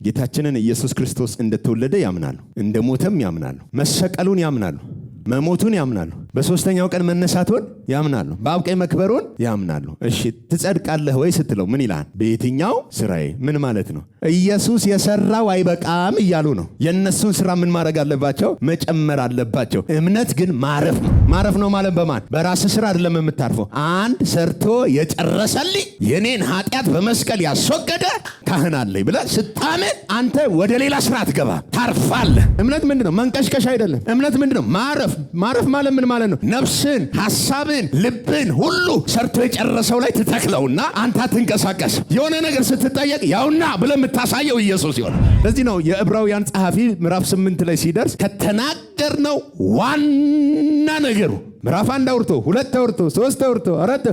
ጌታችንን ኢየሱስ ክርስቶስ እንደተወለደ ያምናሉ፣ እንደሞተም ያምናሉ፣ መሰቀሉን ያምናሉ፣ መሞቱን ያምናሉ፣ በሶስተኛው ቀን መነሳቱን ያምናሉ፣ በአብ ቀኝ መክበሩን ያምናሉ። እሺ ትጸድቃለህ ወይ ስትለው ምን ይላል? በየትኛው ስራዬ? ምን ማለት ነው? ኢየሱስ የሰራው አይበቃም እያሉ ነው። የእነሱን ስራ ምን ማድረግ አለባቸው? መጨመር አለባቸው። እምነት ግን ማረፍ ነው። ማረፍ ነው ማለት በማን? በራስ ስራ አይደለም የምታርፈው። አንድ ሰርቶ የጨረሰልኝ የኔን ኃጢአት በመስቀል ያስወገደ ካህን አለኝ ብለህ ስታምን አንተ ወደ ሌላ ስራ አትገባም፣ ታርፋለህ። እምነት ምንድነው? መንቀሽቀሽ አይደለም። እምነት ምንድነው? ማረፍ። ማረፍ ማለት ምን ማለት ነው? ነፍስን፣ ሐሳብን፣ ልብን ሁሉ ሰርቶ የጨረሰው ላይ ትተክለውና አንተ አትንቀሳቀስ። የሆነ ነገር ስትጠየቅ ያውና ብለህ የምታሳየው ኢየሱስ ይሆናል። ለዚህ ነው የዕብራውያን ጸሐፊ ምዕራፍ 8 ላይ ሲደርስ ከተናገርነው ዋና ነገሩ ምዕራፍ 1 አውርቶ 2 አውርቶ 3 አውርቶ 4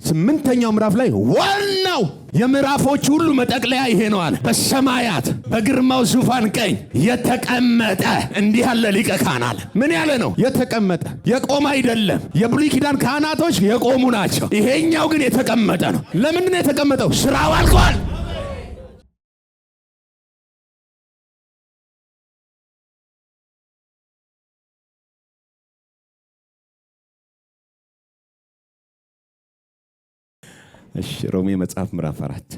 8ኛው ምዕራፍ ላይ ዋናው የምዕራፎች ሁሉ መጠቅለያ ይሄ ነው አለ። በሰማያት በግርማው ዙፋን ቀኝ የተቀመጠ እንዲህ ያለ ሊቀ ካህናት ምን ያለ ነው? የተቀመጠ የቆመ አይደለም። የብሉይ ኪዳን ካህናቶች የቆሙ ናቸው። ይሄኛው ግን የተቀመጠ ነው። ለምንድን ነው የተቀመጠው? ስራው አልቋል። እሺ ሮሜ መጽሐፍ ምዕራፍ 4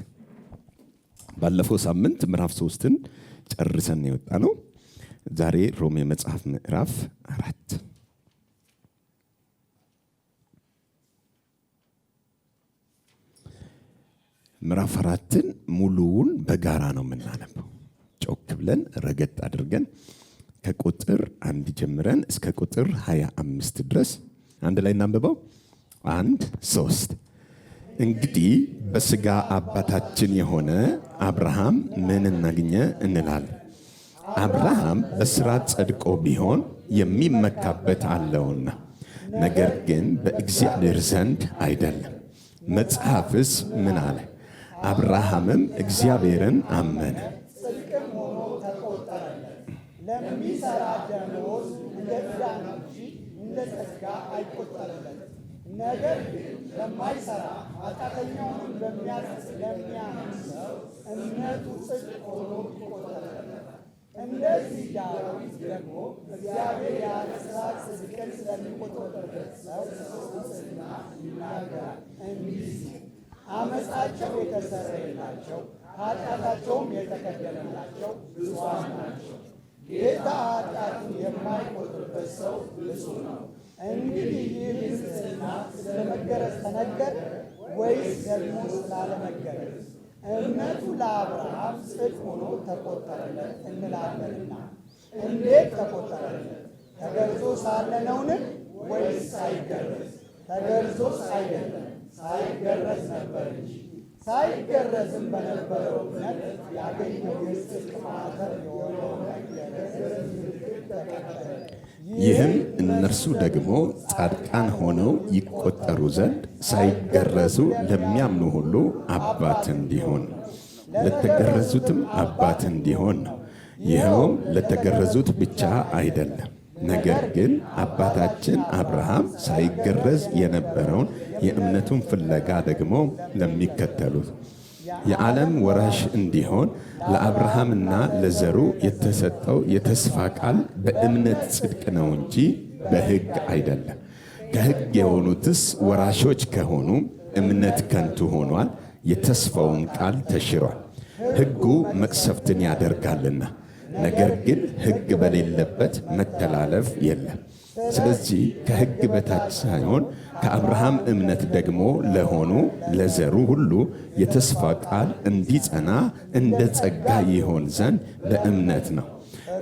ባለፈው ሳምንት ምዕራፍ 3ን ጨርሰን የወጣ ነው። ዛሬ ሮሜ መጽሐፍ ምዕራፍ 4 ምዕራፍ 4ን ሙሉውን በጋራ ነው የምናነበው። ጮክ ብለን ረገጥ አድርገን ከቁጥር 1 ጀምረን እስከ ቁጥር 25 ድረስ አንድ ላይ እናንብበው። 1 3 እንግዲህ በሥጋ አባታችን የሆነ አብርሃም ምን እናገኘ እንላለን? አብርሃም በሥራ ጸድቆ ቢሆን የሚመካበት አለውና፣ ነገር ግን በእግዚአብሔር ዘንድ አይደለም። መጽሐፍስ ምን አለ? አብርሃምም እግዚአብሔርን አመነ፣ ጽድቅም ሆኖ ተቆጠረለት። ለሚሠራ ደመወዝ እንደ ዕዳ ነው እንጂ እንደ ጸጋ አይቆጠርለትም። ነገር ግን ለማይሰራ ኃጢአተኛውንም ለሚያምን ሰው እምነቱ ጽድቅ ሆኖ ይቆጠርለታል። እንደዚህ ዳዊት ደግሞ እግዚአብሔር ያለ ሥራ ጽድቅን ስለሚቆጠርለት ሰው ንጽሕና ይናገራል እንዲህ ሲል፣ ዓመፃቸው የተሰረየላቸው ኃጢአታቸውም የተከደነላቸው ብፁዓን ናቸው። ጌታ ኃጢአቱን የማይቆጥርበት ሰው ብፁዕ ነው። እንግዲህ ይህ ንጽሕና ስለ መገረዝ ተነገረ ወይስ ደግሞ ስላለመገረዝ? እምነቱ ለአብርሃም ጽድቅ ሆኖ ተቆጠረለት እንላለንና። እንዴት ተቆጠረለት? ተገርዞ ሳለ ነውን? ወይስ ሳይገረዝ? ተገርዞስ አይደለም፣ ሳይገረዝ ነበር እንጂ። ሳይገረዝም በነበረው እምነት ያገኘው የጽድቅ ማኅተም የሆነው የመገረዝ ምልክት ተቀበለ። ይህም እነርሱ ደግሞ ጻድቃን ሆነው ይቆጠሩ ዘንድ ሳይገረዙ ለሚያምኑ ሁሉ አባት እንዲሆን፣ ለተገረዙትም አባት እንዲሆን ነው። ይኸውም ለተገረዙት ብቻ አይደለም፣ ነገር ግን አባታችን አብርሃም ሳይገረዝ የነበረውን የእምነቱን ፍለጋ ደግሞ ለሚከተሉት የዓለም ወራሽ እንዲሆን ለአብርሃምና ለዘሩ የተሰጠው የተስፋ ቃል በእምነት ጽድቅ ነው እንጂ በሕግ አይደለም። ከሕግ የሆኑትስ ወራሾች ከሆኑ እምነት ከንቱ ሆኗል፣ የተስፋውም ቃል ተሽሯል። ሕጉ መቅሰፍትን ያደርጋልና፣ ነገር ግን ሕግ በሌለበት መተላለፍ የለም። ስለዚህ ከሕግ በታች ሳይሆን ከአብርሃም እምነት ደግሞ ለሆኑ ለዘሩ ሁሉ የተስፋ ቃል እንዲጸና እንደ ጸጋ ይሆን ዘንድ በእምነት ነው።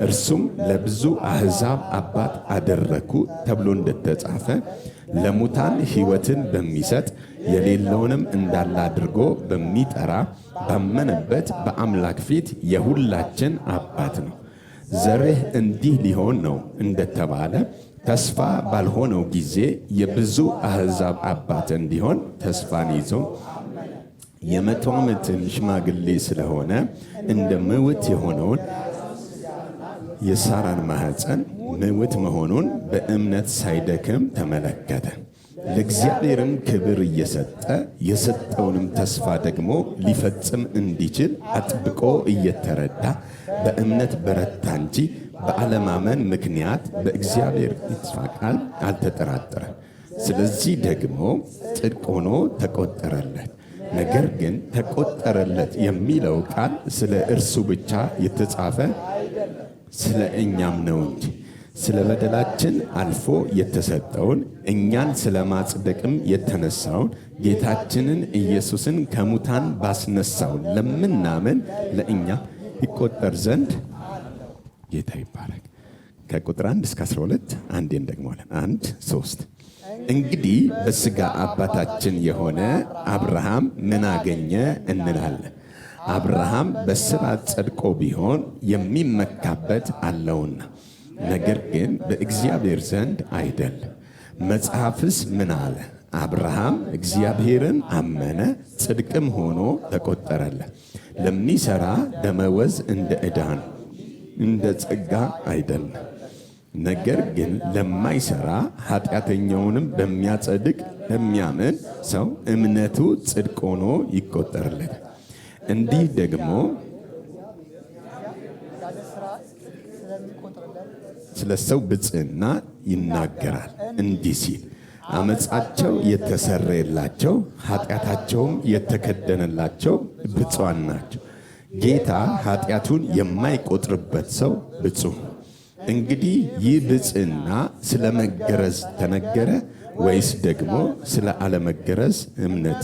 እርሱም ለብዙ አሕዛብ አባት አደረግኩ ተብሎ እንደተጻፈ ለሙታን ሕይወትን በሚሰጥ የሌለውንም እንዳለ አድርጎ በሚጠራ ባመነበት በአምላክ ፊት የሁላችን አባት ነው። ዘርህ እንዲህ ሊሆን ነው እንደተባለ ተስፋ ባልሆነው ጊዜ የብዙ አሕዛብ አባት እንዲሆን ተስፋን ይዞ የ100 ዓመትን ሽማግሌ ስለሆነ እንደ ምውት የሆነውን የሳራን ማኅፀን ምውት መሆኑን በእምነት ሳይደክም ተመለከተ። ለእግዚአብሔርም ክብር እየሰጠ የሰጠውንም ተስፋ ደግሞ ሊፈጽም እንዲችል አጥብቆ እየተረዳ በእምነት በረታ እንጂ በአለማመን ምክንያት በእግዚአብሔር የተስፋ ቃል አልተጠራጠረም። ስለዚህ ደግሞ ጽድቅ ሆኖ ተቆጠረለት። ነገር ግን ተቆጠረለት የሚለው ቃል ስለ እርሱ ብቻ የተጻፈ ስለ እኛም ነው እንጂ ስለ በደላችን አልፎ የተሰጠውን እኛን ስለ ማጽደቅም የተነሳውን ጌታችንን ኢየሱስን ከሙታን ባስነሳው ለምናምን ለእኛ ይቆጠር ዘንድ ጌታ ይባረክ። ከቁጥር 1 እስከ 12 አንዴን ደግሞለን። 1 3 እንግዲህ በሥጋ አባታችን የሆነ አብርሃም ምን አገኘ እንላለን? አብርሃም በሥራ ጸድቆ ቢሆን የሚመካበት አለውና፣ ነገር ግን በእግዚአብሔር ዘንድ አይደለም። መጽሐፍስ ምን አለ? አብርሃም እግዚአብሔርን አመነ፣ ጽድቅም ሆኖ ተቆጠረለት። ለሚሠራ ደመወዝ እንደ ዕዳ ነው፣ እንደ ጸጋ አይደለም። ነገር ግን ለማይሠራ ኃጢአተኛውንም በሚያጸድቅ ለሚያምን ሰው እምነቱ ጽድቅ ሆኖ ይቆጠርለታል። እንዲህ ደግሞ ስለ ሰው ብፅዕና ይናገራል እንዲህ ሲል፣ አመፃቸው የተሰረየላቸው ኃጢአታቸውም የተከደነላቸው ብፁዓን ናቸው። ጌታ ኃጢአቱን የማይቆጥርበት ሰው ብፁዕ። እንግዲህ ይህ ብፅዕና ስለ መገረዝ ተነገረ ወይስ ደግሞ ስለ አለመገረዝ እምነት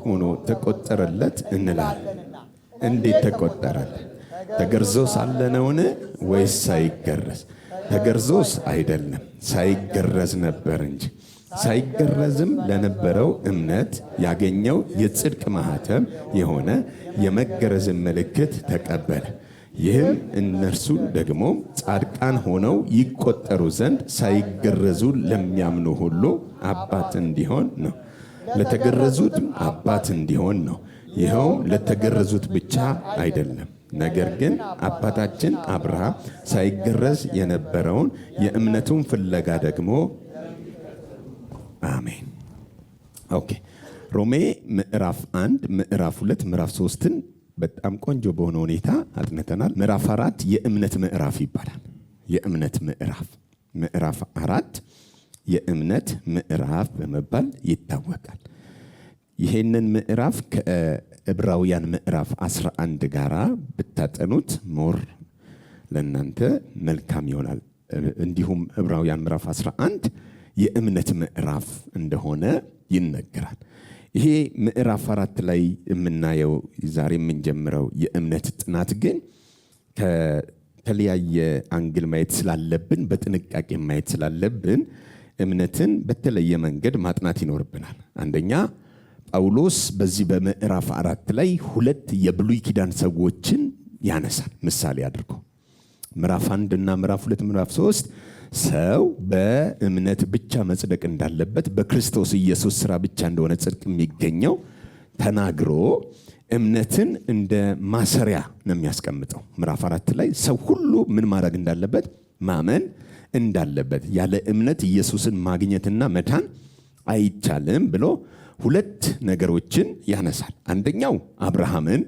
ሆኖ ተቆጠረለት እንላለን? እንዴት ተቆጠረለት? ተገርዞ ሳለ ነውን ወይስ ሳይገረዝ? ተገርዞስ አይደለም፣ ሳይገረዝ ነበር እንጂ። ሳይገረዝም ለነበረው እምነት ያገኘው የጽድቅ ማኅተም የሆነ የመገረዝን ምልክት ተቀበለ። ይህም እነርሱ ደግሞ ጻድቃን ሆነው ይቆጠሩ ዘንድ ሳይገረዙ ለሚያምኑ ሁሉ አባት እንዲሆን ነው። ለተገረዙትም አባት እንዲሆን ነው። ይኸውም ለተገረዙት ብቻ አይደለም፣ ነገር ግን አባታችን አብርሃም ሳይገረዝ የነበረውን የእምነቱን ፍለጋ ደግሞ አሜን። ኦኬ። ሮሜ ምዕራፍ 1 ምዕራፍ 2 ምዕራፍ 3ን በጣም ቆንጆ በሆነ ሁኔታ አጥንተናል። ምዕራፍ 4 የእምነት ምዕራፍ ይባላል። የእምነት ምዕራፍ ምዕራፍ 4 የእምነት ምዕራፍ በመባል ይታወቃል። ይሄንን ምዕራፍ ከዕብራውያን ምዕራፍ 11 ጋራ ብታጠኑት ሞር ለእናንተ መልካም ይሆናል። እንዲሁም ዕብራውያን ምዕራፍ 11 የእምነት ምዕራፍ እንደሆነ ይነገራል። ይሄ ምዕራፍ 4 ላይ የምናየው ዛሬ የምንጀምረው የእምነት ጥናት ግን ከተለያየ አንግል ማየት ስላለብን፣ በጥንቃቄ ማየት ስላለብን እምነትን በተለየ መንገድ ማጥናት ይኖርብናል። አንደኛ ጳውሎስ በዚህ በምዕራፍ 4 ላይ 2 የብሉይ ኪዳን ሰዎችን ያነሳል ምሳሌ አድርጎ። ምዕራፍ 1 እና ምዕራፍ 2 ምዕራፍ 3 ሰው በእምነት ብቻ መጽደቅ እንዳለበት፣ በክርስቶስ ኢየሱስ ሥራ ብቻ እንደሆነ ጽድቅ የሚገኘው ተናግሮ እምነትን እንደ ማሰሪያ ነው የሚያስቀምጠው። ምዕራፍ 4 ላይ ሰው ሁሉ ምን ማድረግ እንዳለበት ማመን እንዳለበት፣ ያለ እምነት ኢየሱስን ማግኘትና መዳን አይቻልም ብሎ 2 ነገሮችን ያነሳል። አንደኛው አብርሃምን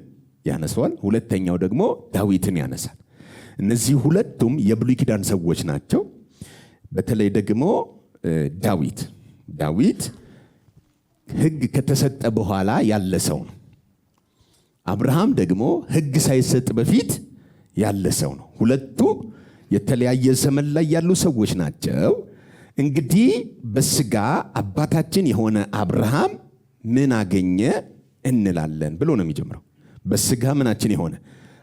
ያነሳዋል፣ ሁለተኛው ደግሞ ዳዊትን ያነሳል። እነዚህ ሁለቱም የብሉይ ኪዳን ሰዎች ናቸው። በተለይ ደግሞ ዳዊት ሕግ ከተሰጠ በኋላ ያለ ሰው ነው። አብርሃም ደግሞ ሕግ ሳይሰጥ በፊት ያለ ሰው ነው። ሁለቱ የተለያየ ዘመን ላይ ያሉ ሰዎች ናቸው። እንግዲህ በስጋ አባታችን የሆነ አብርሃም ምን አገኘ እንላለን ብሎ ነው የሚጀምረው። በስጋ ምናችን የሆነ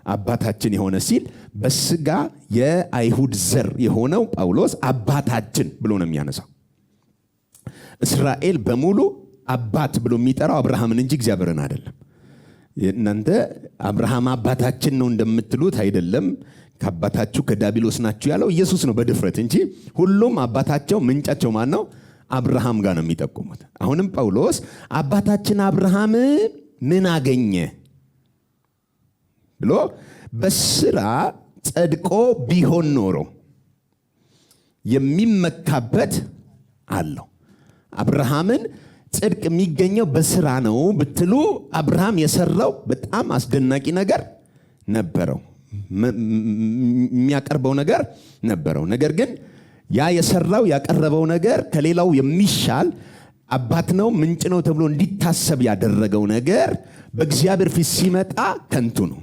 አባታችን የሆነ ሲል በስጋ የአይሁድ ዘር የሆነው ጳውሎስ አባታችን ብሎ ነው የሚያነሳው። እስራኤል በሙሉ አባት ብሎ የሚጠራው አብርሃምን እንጂ እግዚአብሔርን አይደለም። እናንተ አብርሃም አባታችን ነው እንደምትሉት አይደለም። ከአባታችሁ ከዳቢሎስ ናችሁ ያለው ኢየሱስ ነው በድፍረት እንጂ ሁሉም አባታቸው ምንጫቸው ማን ነው? አብርሃም ጋር ነው የሚጠቁሙት። አሁንም ጳውሎስ አባታችን አብርሃም ምን አገኘ ብሎ በስራ ጸድቆ ቢሆን ኖሮ የሚመካበት አለው። አብርሃምን ጽድቅ የሚገኘው በስራ ነው ብትሉ አብርሃም የሰራው በጣም አስደናቂ ነገር ነበረው። የሚያቀርበው ነገር ነበረው። ነገር ግን ያ የሰራው ያቀረበው ነገር ከሌላው የሚሻል አባት ነው ምንጭ ነው ተብሎ እንዲታሰብ ያደረገው ነገር በእግዚአብሔር ፊት ሲመጣ ከንቱ ነው።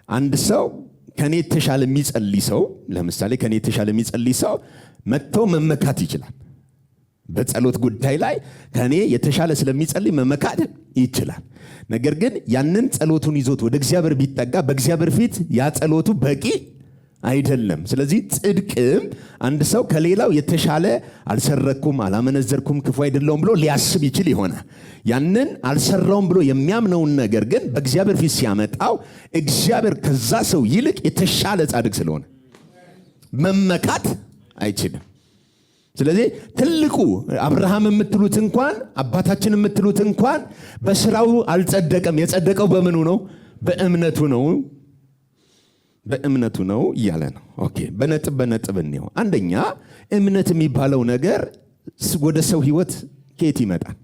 አንድ ሰው ከኔ የተሻለ የሚጸልይ ሰው ለምሳሌ ከኔ የተሻለ የሚጸልይ ሰው መጥቶ መመካት ይችላል። በጸሎት ጉዳይ ላይ ከኔ የተሻለ ስለሚጸልይ መመካት ይችላል። ነገር ግን ያንን ጸሎቱን ይዞት ወደ እግዚአብሔር ቢጠጋ በእግዚአብሔር ፊት ያ ጸሎቱ በቂ አይደለም። ስለዚህ ጽድቅም አንድ ሰው ከሌላው የተሻለ አልሰረኩም፣ አላመነዘርኩም፣ ክፉ አይደለሁም ብሎ ሊያስብ ይችል ይሆናል። ያንን አልሰራውም ብሎ የሚያምነውን ነገር ግን በእግዚአብሔር ፊት ሲያመጣው እግዚአብሔር ከዛ ሰው ይልቅ የተሻለ ጻድቅ ስለሆነ መመካት አይችልም። ስለዚህ ትልቁ አብርሃም የምትሉት እንኳን አባታችን የምትሉት እንኳን በስራው አልጸደቀም። የጸደቀው በምኑ ነው? በእምነቱ ነው። በእምነቱ ነው እያለ ነው። ኦኬ፣ በነጥብ እንየው። አንደኛ እምነት የሚባለው ነገር ወደ ሰው ህይወት ከየት ይመጣል?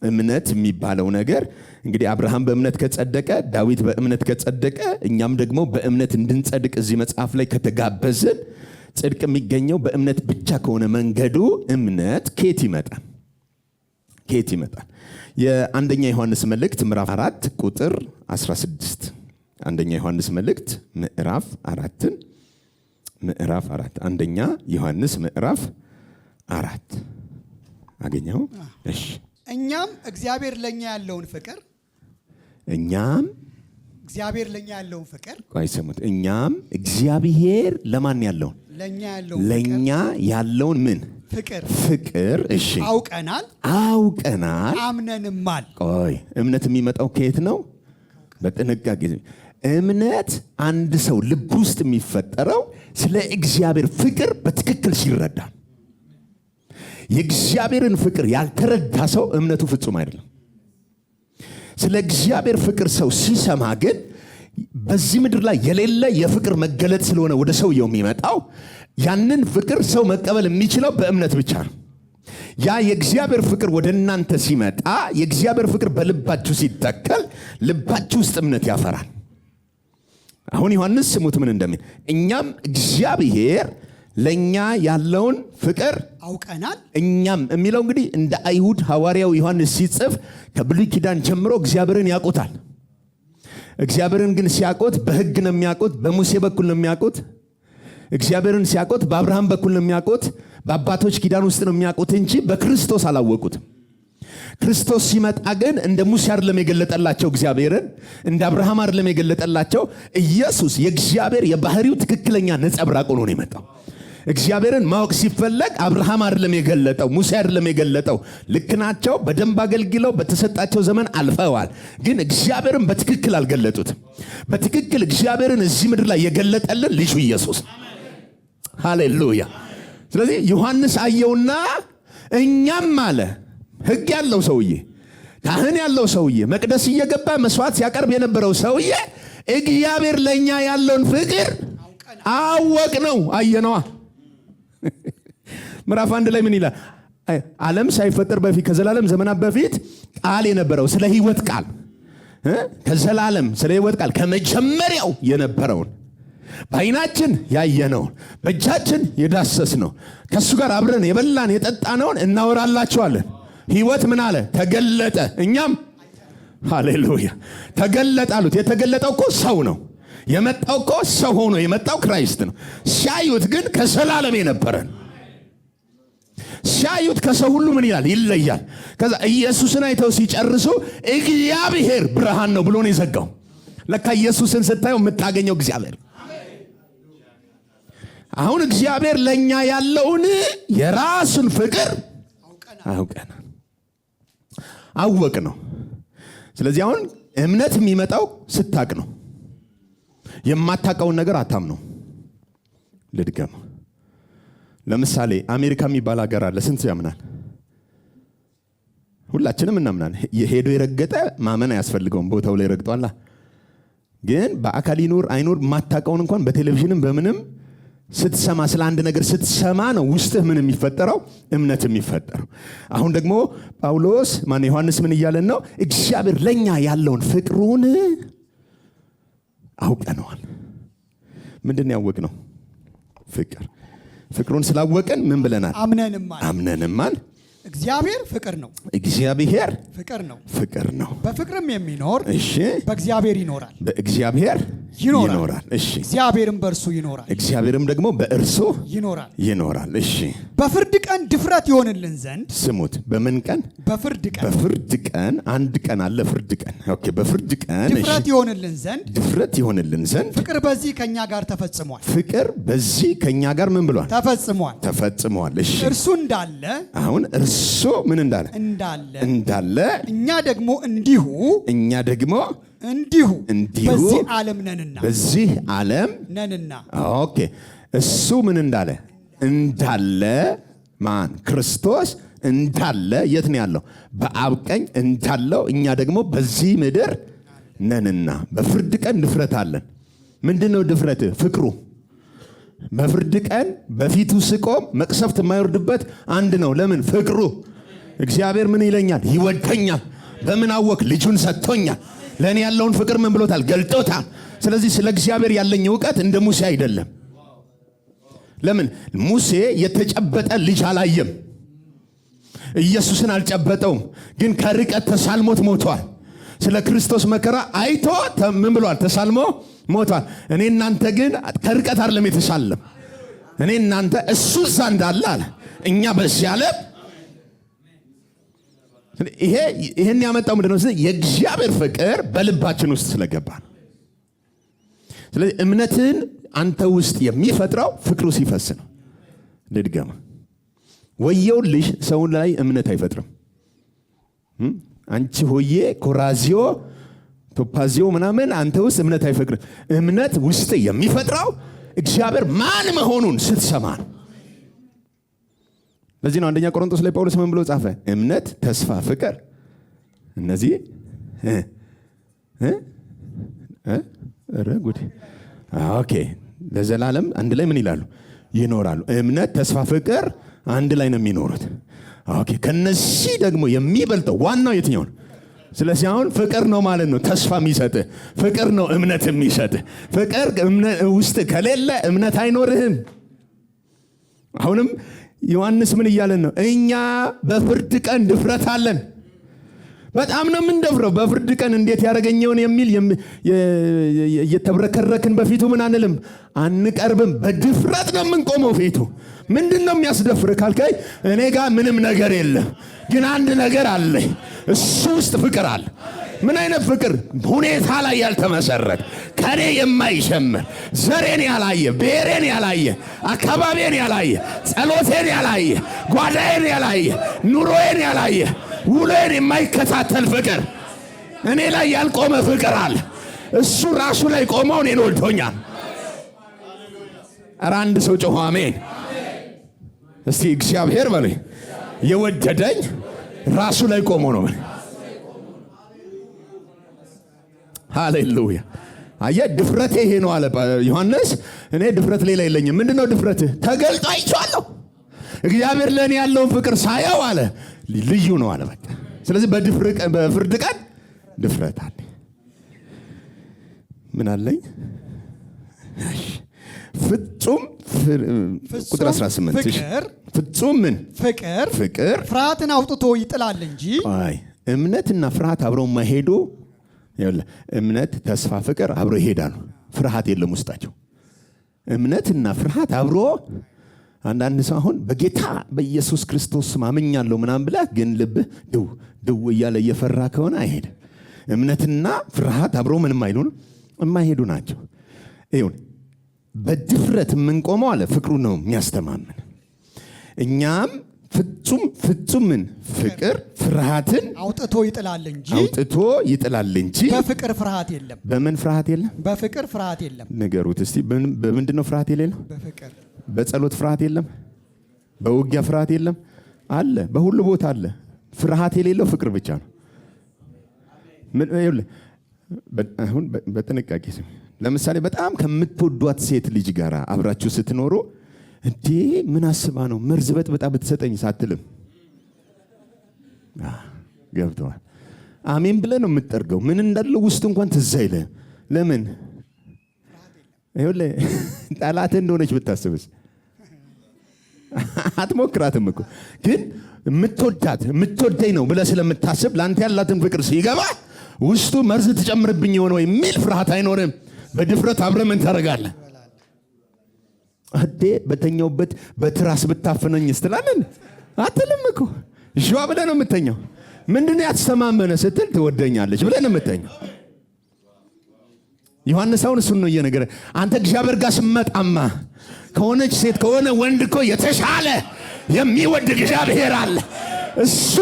እምነት የሚባለው ነገር እንግዲህ አብርሃም በእምነት ከጸደቀ፣ ዳዊት በእምነት ከጸደቀ፣ እኛም ደግሞ በእምነት እንድንጸድቅ እዚህ መጽሐፍ ላይ ከተጋበዝን ጽድቅ የሚገኘው በእምነት ብቻ ከሆነ መንገዱ እምነት ከየት ይመጣል? ከየት ይመጣል? የአንደኛ ዮሐንስ መልእክት ምዕራፍ 4 ቁጥር 16 አንደኛ ዮሐንስ መልእክት ምዕራፍ 4 አንደኛ ዮሐንስ ምዕራፍ 4 አገኘው? እሺ። እኛም እግዚአብሔር ለኛ ያለውን ፍቅር ቆይ ስሙት። እኛም እግዚአብሔር ለማን ያለውን? ለኛ ያለውን ምን ፍቅር እሺ አውቀናል አምነንማል። ቆይ እምነት የሚመጣው ከየት ነው? በጥንቃቄ እምነት አንድ ሰው ልብ ውስጥ የሚፈጠረው ስለ እግዚአብሔር ፍቅር በትክክል ሲረዳ። የእግዚአብሔርን ፍቅር ያልተረዳ ሰው እምነቱ ፍጹም አይደለም። ስለ እግዚአብሔር ፍቅር ሰው ሲሰማ ግን በዚህ ምድር ላይ የሌለ የፍቅር መገለጥ ስለሆነ ወደ ሰውየው የሚመጣው ያንን ፍቅር ሰው መቀበል የሚችለው በእምነት ብቻ ነው። ያ የእግዚአብሔር ፍቅር ወደ እናንተ ሲመጣ የእግዚአብሔር ፍቅር በልባችሁ ሲተከል ልባችሁ ውስጥ እምነት ያፈራል። አሁን ዮሐንስ ስሙት ምን እንደሚል፣ እኛም እግዚአብሔር ለኛ ያለውን ፍቅር አውቀናል። እኛም የሚለው እንግዲህ እንደ አይሁድ ሐዋርያው ዮሐንስ ሲጽፍ ከብሉይ ኪዳን ጀምሮ እግዚአብሔርን ያውቁታል። እግዚአብሔርን ግን ሲያውቁት በሕግ ነው የሚያውቁት፣ በሙሴ በኩል ነው የሚያውቁት። እግዚአብሔርን ሲያውቁት በአብርሃም በኩል ነው የሚያውቁት፣ በአባቶች ኪዳን ውስጥ ነው የሚያውቁት እንጂ በክርስቶስ አላወቁትም። ክርስቶስ ሲመጣ ግን እንደ ሙሴ አይደለም የገለጠላቸው እግዚአብሔርን፣ እንደ አብርሃም አይደለም የገለጠላቸው። ኢየሱስ የእግዚአብሔር የባህሪው ትክክለኛ ነጸብራቅ ሆኖ ነው የመጣው። እግዚአብሔርን ማወቅ ሲፈለግ አብርሃም አይደለም የገለጠው፣ ሙሴ አይደለም የገለጠው። ልክ ናቸው፣ በደንብ አገልግለው በተሰጣቸው ዘመን አልፈዋል። ግን እግዚአብሔርን በትክክል አልገለጡትም። በትክክል እግዚአብሔርን እዚህ ምድር ላይ የገለጠልን ልጁ ኢየሱስ። ሃሌሉያ። ስለዚህ ዮሐንስ አየውና እኛም አለ ሕግ ያለው ሰውዬ፣ ካህን ያለው ሰውዬ፣ መቅደስ እየገባ መስዋዕት ሲያቀርብ የነበረው ሰውዬ እግዚአብሔር ለኛ ያለውን ፍቅር አወቅ ነው፣ አየነዋ። ምዕራፍ 1 ላይ ምን ይላል? ዓለም ሳይፈጠር በፊት ከዘላለም ዘመናት በፊት ቃል የነበረው ስለ ሕይወት ቃል ከዘላለም ስለ ሕይወት ቃል ከመጀመሪያው የነበረውን በዓይናችን ያየነውን በእጃችን የዳሰስነው ከእሱ ጋር አብረን የበላን የጠጣነውን እናወራላችኋለን። ሕይወት ምን አለ? ተገለጠ። እኛም ሃሌሉያ ተገለጠ አሉት። የተገለጠው እኮ ሰው ነው። የመጣው እኮ ሰው ሆኖ የመጣው ክራይስት ነው። ሲያዩት ግን ከዘላለም የነበረን፣ ሲያዩት ከሰው ሁሉ ምን ይላል? ይለያል። ከዛ ኢየሱስን አይተው ሲጨርሱ እግዚአብሔር ብርሃን ነው ብሎ ነው የዘጋው። ለካ ኢየሱስን ስታየው የምታገኘው እግዚአብሔር። አሁን እግዚአብሔር ለኛ ያለውን የራሱን ፍቅር አውቀናል፣ አወቅ ነው። ስለዚህ አሁን እምነት የሚመጣው ስታቅ ነው። የማታውቀውን ነገር አታምነው። ልድገም። ለምሳሌ አሜሪካ የሚባል ሀገር አለ። ስንት ያምናል? ሁላችንም እናምናል። ሄዶ የረገጠ ማመን አያስፈልገውም። ቦታው ላይ ረግጧላ። ግን በአካል ይኖር አይኖር የማታውቀውን እንኳን በቴሌቪዥንም በምንም ስትሰማ ስለ አንድ ነገር ስትሰማ ነው ውስጥህ ምን የሚፈጠረው? እምነት የሚፈጠረው። አሁን ደግሞ ጳውሎስ ዮሐንስ ምን እያለን ነው? እግዚአብሔር ለኛ ያለውን ፍቅሩን አውቀነዋል። ምንድን ያወቅነው? ፍቅሩን ስላወቀን ምን ብለናል? አምነንማል። እግዚአብሔር ፍቅር ነው። እግዚአብሔር ፍቅር ነው። በፍቅርም የሚኖር እሺ በእግዚአብሔር ይኖራል፣ በእግዚአብሔር ይኖራል። እሺ እግዚአብሔርም በእርሱ ይኖራል፣ እግዚአብሔርም ደግሞ በእርሱ ይኖራል። እሺ በፍርድ ቀን ድፍረት ይሆንልን ዘንድ ስሙት። በምን ቀን? በፍርድ ቀን። አንድ ቀን አለ ፍርድ ቀን። ኦኬ። በፍርድ ቀን ድፍረት ይሆንልን ዘንድ ፍቅር በዚህ ከኛ ጋር ተፈጽሟል። ፍቅር በዚህ ከኛ ጋር ምን ብሏል? ተፈጽሟል። እሺ እርሱ እንዳለ አሁን እርሱ ምን እንዳለ እኛ ደግሞ እንዲሁ በዚህ ዓለም ነንና። ኦኬ። እሱ ምን እንዳለ ማን? ክርስቶስ እንዳለ የት ነው ያለው? በአብ ቀኝ እንዳለው እኛ ደግሞ በዚህ ምድር ነንና። በፍርድ ቀን ድፍረት አለን። ምንድነው ድፍረት? ፍቅሩ። በፍርድ ቀን በፊቱ ስቆም መቅሰፍት የማይወርድበት አንድ ነው። ለምን? ፍቅሩ። እግዚአብሔር ምን ይለኛል? ይወደኛል። በምን አወቅ? ልጁን ሰጥቶኛል። ለእኔ ያለውን ፍቅር ምን ብሎታል? ገልጦታል። ስለዚህ ስለ እግዚአብሔር ያለኝ እውቀት እንደ ሙሴ አይደለም። ለምን? ሙሴ የተጨበጠ ልጅ አላየም። ኢየሱስን አልጨበጠውም፣ ግን ከርቀት ተሳልሞት ሞቷል። ስለ ክርስቶስ መከራ አይቶ ምን ብሏል? ተሳልሞ ሞቷል። እኔ እናንተ ግን ከርቀት አይደለም የተሳለም። እኔ እናንተ እሱ እዛ እንዳለ አለ፣ እኛ በዚህ ዓለም። ይሄን ያመጣው ምንድነው? የእግዚአብሔር ፍቅር በልባችን ውስጥ ስለገባ ነው። ስለዚህ እምነትን አንተ ውስጥ የሚፈጥረው ፍቅሩ ሲፈስ ነው። ልድገማ። ወየውልሽ ሰው ላይ እምነት አይፈጥርም። አንቺ ሆዬ ኮራዚዮ ቶፓዚዮ ምናምን አንተ ውስጥ እምነት አይፈጥርም። እምነት ውስጥ የሚፈጥረው እግዚአብሔር ማን መሆኑን ስትሰማ ነው። ለዚህ ነው አንደኛ ቆሮንቶስ ላይ ጳውሎስ ምን ብሎ ጻፈ? እምነት፣ ተስፋ፣ ፍቅር እነዚህ ጉድ ኦኬ ለዘላለም አንድ ላይ ምን ይላሉ? ይኖራሉ። እምነት፣ ተስፋ፣ ፍቅር አንድ ላይ ነው የሚኖሩት። ኦኬ ከነዚህ ደግሞ የሚበልጠው ዋናው የትኛው ነው? ስለዚህ አሁን ፍቅር ነው ማለት ነው ተስፋ የሚሰጥ፣ ፍቅር ነው እምነት የሚሰጥ። ፍቅር ውስጥ ከሌለ እምነት አይኖርህም። አሁንም ዮሐንስ ምን እያለን ነው? እኛ በፍርድ ቀን ድፍረት አለን። በጣም ነው የምንደፍረው። በፍርድ ቀን እንዴት ያደረገኘውን የሚል እየተብረከረክን በፊቱ ምን አንልም፣ አንቀርብም። በድፍረት ነው የምንቆመው ፊቱ። ምንድን ነው የሚያስደፍር ካልከኝ፣ እኔ ጋር ምንም ነገር የለም፣ ግን አንድ ነገር አለ። እሱ ውስጥ ፍቅር አለ። ምን አይነት ፍቅር? ሁኔታ ላይ ያልተመሰረተ፣ ከኔ የማይሸምር፣ ዘሬን ያላየ፣ ብሔሬን ያላየ፣ አካባቢን ያላየ፣ ጸሎቴን ያላየ፣ ጓዳዬን ያላየ፣ ኑሮዬን ያላየ፣ ውሎዬን የማይከታተል ፍቅር፣ እኔ ላይ ያልቆመ ፍቅር አለ። እሱ ራሱ ላይ ቆመው እኔን ወልዶኛል። ኧረ አንድ ሰው ጮኸ አሜን። እስቲ እግዚአብሔር በሉኝ የወደደኝ ራሱ ላይ ቆሞ ነው። ሃሌሉያ። አየ ድፍረቴ ይሄ ነው አለ ዮሐንስ። እኔ ድፍረት ሌላ የለኝም። ምንድነው ድፍረትህ? ተገልጦ አይቻለሁ። እግዚአብሔር ለእኔ ያለውን ፍቅር ሳየው አለ ልዩ ነው አለ በቃ። ስለዚህ በፍርድ ቀን ድፍረት አለ። ምን አለኝ? ፍጹም ቁጥር 18 ፍጹም ምን ፍቅር ፍርሃትን አውጥቶ ይጥላል እንጂ። እምነትና ፍርሃት አብረው ማይሄዱ። እምነት፣ ተስፋ፣ ፍቅር አብረው ይሄዳሉ። ፍርሃት የለም ውስጣቸው። እምነትና ፍርሃት አብሮ አንዳንድ ሰው አሁን በጌታ በኢየሱስ ክርስቶስ ማመኛለሁ ምናምን ብለህ ግን ልብህ ድው እያለ እየፈራ ከሆነ አይሄድም። እምነትና ፍርሃት አብሮ ምንም አይሉን የማይሄዱ ናቸው። ይሁን በድፍረት የምንቆመው አለ ፍቅሩ ነው የሚያስተማምን። እኛም ፍጹምን ፍቅር ፍርሃትን አውጥቶ ይጥላል እንጂ በፍቅር ፍርሃት የለም። በምን ፍርሃት የለም? በፍቅር ፍርሃት የለም። ንገሩት እስቲ። በምንድነው ፍርሃት የሌለው? በፍቅር። በጸሎት ፍርሃት የለም? በውጊያ ፍርሃት የለም? አለ፣ በሁሉ ቦታ አለ። ፍርሃት የሌለው ፍቅር ብቻ ነው። አሁን በጥንቃቄ ለምሳሌ በጣም ከምትወዷት ሴት ልጅ ጋር አብራችሁ ስትኖሩ እንዴ ምን አስባ ነው መርዝ በጥብጣ ብትሰጠኝ ሳትልም ገብተዋል። አሜን ብለህ ነው የምትጠርገው። ምን እንዳለው ውስጥ እንኳን ትዝ አይልህም። ለምን ይኸውልህ ጠላት እንደሆነች ብታስብስ አትሞክራትም እኮ። ግን የምትወደኝ ነው ብለህ ስለምታስብ ለአንተ ያላትን ፍቅር ሲገባ ውስጡ መርዝ ትጨምርብኝ የሆነ ወይ የሚል ፍርሃት አይኖርም። በድፍረት አብረህ ምን ታደርጋለህ? አዴ በተኛውበት በትራስ ብታፈነኝ ስትላለን አትልም እኮ። ዥዋ ብለህ ነው የምተኛው። ምንድነው ያተሰማመነ ስትል ትወደኛለች ብለህ ነው የምተኛው። ዮሐንስ አሁን እሱን ነው እየነገረ አንተ እግዚአብሔር ጋር ስመጣማ ከሆነች ሴት ከሆነ ወንድ እኮ የተሻለ የሚወድ እግዚአብሔር አለ። እሱ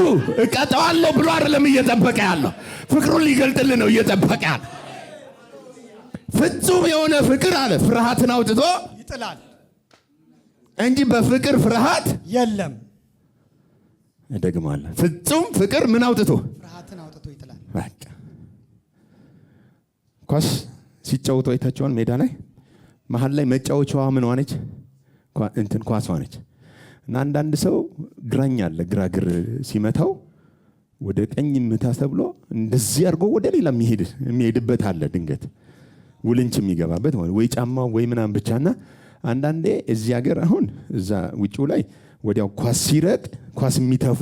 እቀጣዋለሁ ብሎ አይደለም እየጠበቀ ያለው፣ ፍቅሩን ሊገልጥልህ ነው እየጠበቀ ያለው። ፍጹም የሆነ ፍቅር አለ ፍርሃትን አውጥቶ ይጥላል እንጂ በፍቅር ፍርሃት የለም። እደግማለሁ፣ ፍጹም ፍቅር ምን አውጥቶ? ፍርሃትን አውጥቶ ይጥላል። በቃ ኳስ ሲጫወቱ አይታችኋል። ሜዳ ላይ መሀል ላይ መጫወቻዋ ምን ሆነች? ኳስ ሆነች። እና አንዳንድ ሰው ግራኝ አለ፣ ግራግር ሲመታው ወደ ቀኝ ምታ ተብሎ እንደዚህ አድርጎ ወደ ሌላ የሚሄድበት አለ። ድንገት ውልንች የሚገባበት ወይ ጫማው ወይ ምናምን ብቻና አንዳንዴ እዚህ ሀገር አሁን እዛ ውጪው ላይ ወዲያው ኳስ ሲረቅ ኳስ የሚተፉ